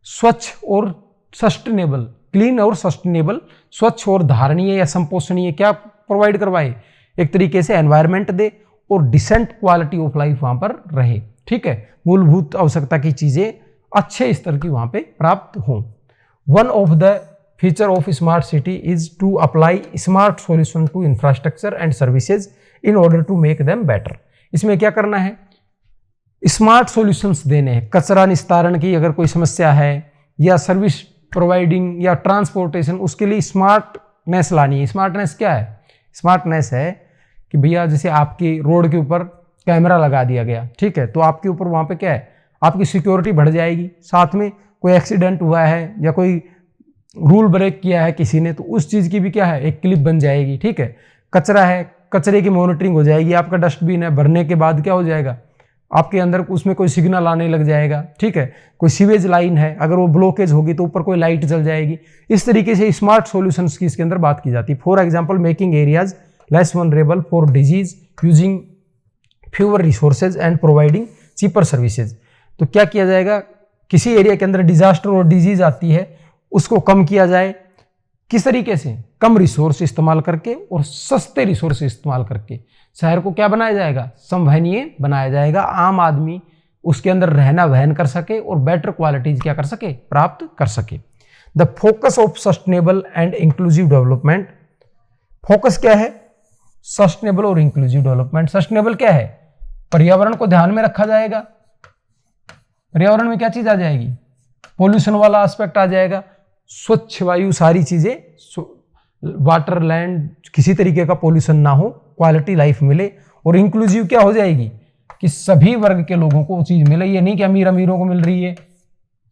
Speaker 1: स्वच्छ और सस्टेनेबल, क्लीन और सस्टेनेबल, स्वच्छ और धारणीय या संपोषणीय क्या प्रोवाइड करवाए, एक तरीके से एनवायरनमेंट दे और डिसेंट क्वालिटी ऑफ लाइफ वहां पर रहे। ठीक है, मूलभूत आवश्यकता की चीजें अच्छे स्तर की वहां पे प्राप्त हों। One of the feature of smart city is to apply smart solution to infrastructure and services in order to make them better. इसमें क्या करना है, स्मार्ट सॉल्यूशंस देने हैं, कचरा निस्तारण की अगर कोई समस्या है या सर्विस प्रोवाइडिंग या ट्रांसपोर्टेशन, उसके लिए स्मार्टनेस लानी है। स्मार्टनेस क्या है, स्मार्टनेस है कि भैया जैसे आपकी रोड के ऊपर कैमरा लगा दिया गया, ठीक है, तो आपके ऊपर वहां पे क्या है, आपकी सिक्योरिटी बढ़ जाएगी। साथ में कोई एक्सीडेंट हुआ है या कोई रूल ब्रेक किया है किसी ने, तो उस चीज़ की भी क्या है, एक क्लिप बन जाएगी। ठीक है, कचरा है, कचरे की मॉनिटरिंग हो जाएगी, आपका डस्टबिन है, भरने के बाद क्या हो जाएगा, आपके अंदर उसमें कोई सिग्नल आने लग जाएगा। ठीक है, कोई सीवेज लाइन है, अगर वो ब्लॉकेज होगी तो ऊपर कोई लाइट जल जाएगी। इस तरीके से स्मार्ट सॉल्यूशंस की इसके अंदर बात की जाती है। For example, making areas less vulnerable for disease using fewer resources and providing cheaper services. तो क्या किया जाएगा, किसी एरिया के अंदर डिजास्टर और डिजीज आती है, उसको कम किया जाए, किस तरीके से, कम रिसोर्स इस्तेमाल करके और सस्ते रिसोर्स इस्तेमाल करके शहर को क्या बनाया जाएगा, संवहनीय बनाया जाएगा, आम आदमी उसके अंदर रहना वहन कर सके और बेटर क्वालिटीज क्या कर सके, प्राप्त कर सके। The focus of sustainable and inclusive development, focus क्या है, सस्टेनेबल और इंक्लूसिव डेवलपमेंट। सस्टेनेबल क्या है, पर्यावरण को ध्यान में रखा जाएगा, पर्यावरण में क्या चीज आ जाएगी, पोल्यूशन वाला एस्पेक्ट आ जाएगा, स्वच्छ वायु, सारी चीजें, वाटर, लैंड, किसी तरीके का पोल्यूशन ना हो, क्वालिटी लाइफ मिले। और इंक्लूसिव क्या हो जाएगी कि सभी वर्ग के लोगों को वो चीज मिले, ये नहीं कि अमीर अमीरों को मिल रही है,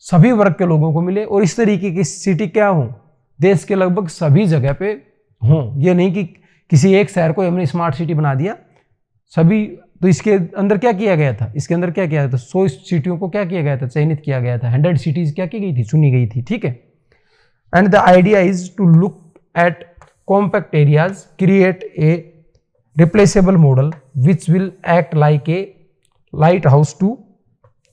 Speaker 1: सभी वर्ग के लोगों को मिले। और इस तरीके की सिटी क्या हो, देश के लगभग सभी जगह पे हो, ये नहीं कि किसी एक शहर को हमने स्मार्ट सिटी बना दिया सभी। तो इसके अंदर क्या किया गया था, इसके अंदर क्या किया था, 100 सिटियों को क्या किया गया था, चयनित किया गया था, 100 सिटीज क्या की गई थी, चुनी गई थी। ठीक है, and the idea is to look at compact areas, create a replicable model which will act like a light house to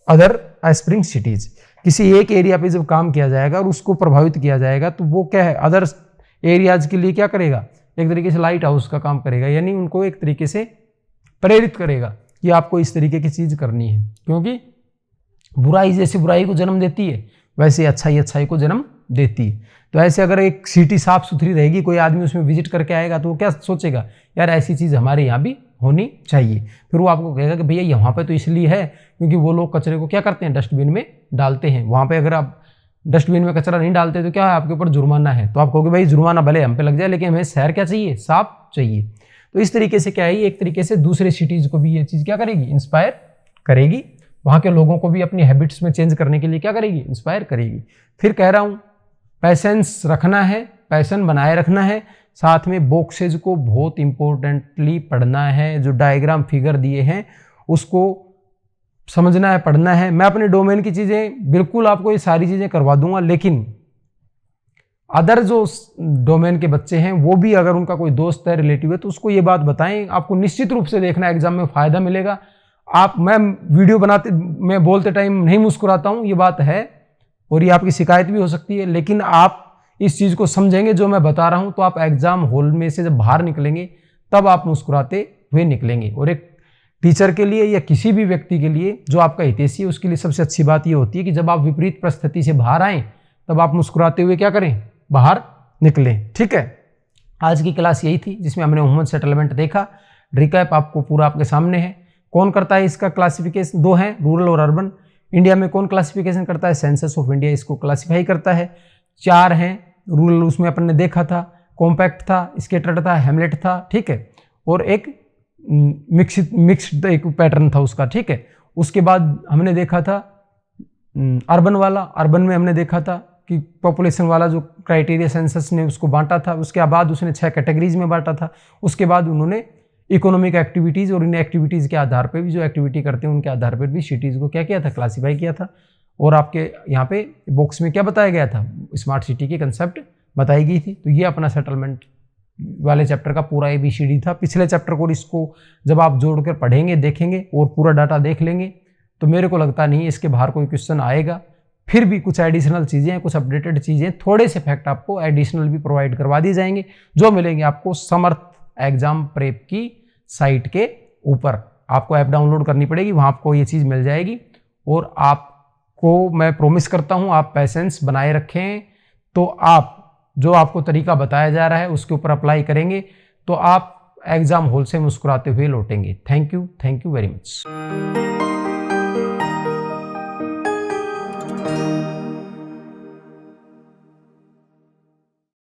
Speaker 1: other aspiring cities. किसी एक एरिया पे जब काम किया जाएगा और उसको प्रभावित किया जाएगा तो वो क्या है, अदर एरियाज के लिए क्या करेगा, एक तरीके से लाइट हाउस का काम करेगा, यानी उनको एक तरीके से प्रेरित करेगा कि आपको इस तरीके की चीज करनी है। क्योंकि बुराई जैसे बुराई को जन्म देती है वैसे अच्छाई अच्छाई को जन्म देती है। तो ऐसे अगर एक सिटी साफ सुथरी रहेगी, कोई आदमी उसमें विजिट करके आएगा तो वो क्या सोचेगा, यार ऐसी चीज हमारे यहाँ भी होनी चाहिए। फिर वो आपको कहेगा कि भैया यहाँ पे तो इसलिए है क्योंकि वो लोग कचरे को क्या करते हैं, डस्टबिन में डालते हैं। वहाँ पे अगर आप डस्टबिन में कचरा नहीं डालते तो क्या है, आपके ऊपर जुर्माना है। तो आप कहोगे भाई जुर्माना भले हम पे लग जाए लेकिन हमें शहर क्या चाहिए, साफ चाहिए। तो इस तरीके से क्या है, एक तरीके से दूसरे सिटीज को भी ये चीज क्या करेगी, इंस्पायर करेगी, वहाँ के लोगों को भी अपनी हैबिट्स में चेंज करने के लिए क्या करेगी, इंस्पायर करेगी। फिर कह रहा हूँ पैसेंस रखना है, पैशन बनाए रखना है, साथ में बॉक्सेज को बहुत इंपॉर्टेंटली पढ़ना है, जो डायग्राम फिगर दिए हैं उसको समझना है, पढ़ना है। मैं अपने डोमेन की चीज़ें बिल्कुल आपको ये सारी चीज़ें करवा दूंगा, लेकिन अदर जो डोमेन के बच्चे हैं वो भी अगर उनका कोई दोस्त है, रिलेटिव है, तो उसको ये बात बताएं। आपको निश्चित रूप से देखना एग्जाम में फ़ायदा मिलेगा। मैं वीडियो बनाते, मैं बोलते टाइम नहीं मुस्कुराता हूँ, ये बात है और ये आपकी शिकायत भी हो सकती है, लेकिन आप इस चीज़ को समझेंगे जो मैं बता रहा हूँ, तो आप एग्जाम हॉल में से जब बाहर निकलेंगे तब आप मुस्कुराते हुए निकलेंगे। और एक टीचर के लिए या किसी भी व्यक्ति के लिए जो आपका हितैषी है, उसके लिए सबसे अच्छी बात ये होती है कि जब आप विपरीत परिस्थिति से बाहर आएँ तब आप मुस्कुराते हुए क्या करें, बाहर निकलें। ठीक है, आज की क्लास यही थी जिसमें हमने ह्यूमन सेटलमेंट देखा। रिकैप आपको पूरा आपके सामने है। कौन करता है इसका क्लासिफिकेशन? दो हैं, रूरल और अर्बन। इंडिया में कौन क्लासिफिकेशन करता है? सेंसस ऑफ इंडिया इसको क्लासिफाई करता है। 4 हैं रूरल, उसमें अपन ने देखा था, कॉम्पैक्ट था, स्कैटर्ड था, हैमलेट था। ठीक है, और एक मिक्स्ड एक पैटर्न था उसका। ठीक है, उसके बाद हमने देखा था अर्बन वाला। अर्बन में हमने देखा था कि पॉपुलेशन वाला जो क्राइटेरिया सेंसस ने उसको बांटा था, उसके बाद उसने 6 कैटेगरीज में बांटा था। उसके बाद उन्होंने इकोनॉमिक एक्टिविटीज़ और इन एक्टिविटीज़ के आधार पर भी, जो एक्टिविटी करते हैं उनके आधार पर भी सिटीज़ को क्या किया था, क्लासीफाई किया था। और आपके यहाँ पे बॉक्स में क्या बताया गया था, स्मार्ट सिटी की कंसेप्ट बताई गई थी। तो ये अपना सेटलमेंट वाले चैप्टर का पूरा ABCD था। पिछले चैप्टर को इसको जब आप जोड़कर पढ़ेंगे, देखेंगे और पूरा डाटा देख लेंगे तो मेरे को लगता नहीं इसके बाहर कोई क्वेश्चन आएगा। फिर भी कुछ एडिशनल चीज़ें हैं, कुछ अपडेटेड चीज़ें, थोड़े से फैक्ट आपको एडिशनल भी प्रोवाइड करवा दिए जाएंगे, जो मिलेंगे आपको समर्थ एग्जाम प्रेप की साइट के ऊपर। आपको ऐप डाउनलोड करनी पड़ेगी, वहाँ आपको ये चीज़ मिल जाएगी। और आपको मैं प्रॉमिस करता हूँ आप पैसेंस बनाए रखें, तो आप जो आपको तरीका बताया जा रहा है उसके ऊपर अप्लाई करेंगे तो आप एग्जाम हॉल से मुस्कुराते हुए लौटेंगे। Thank you very much.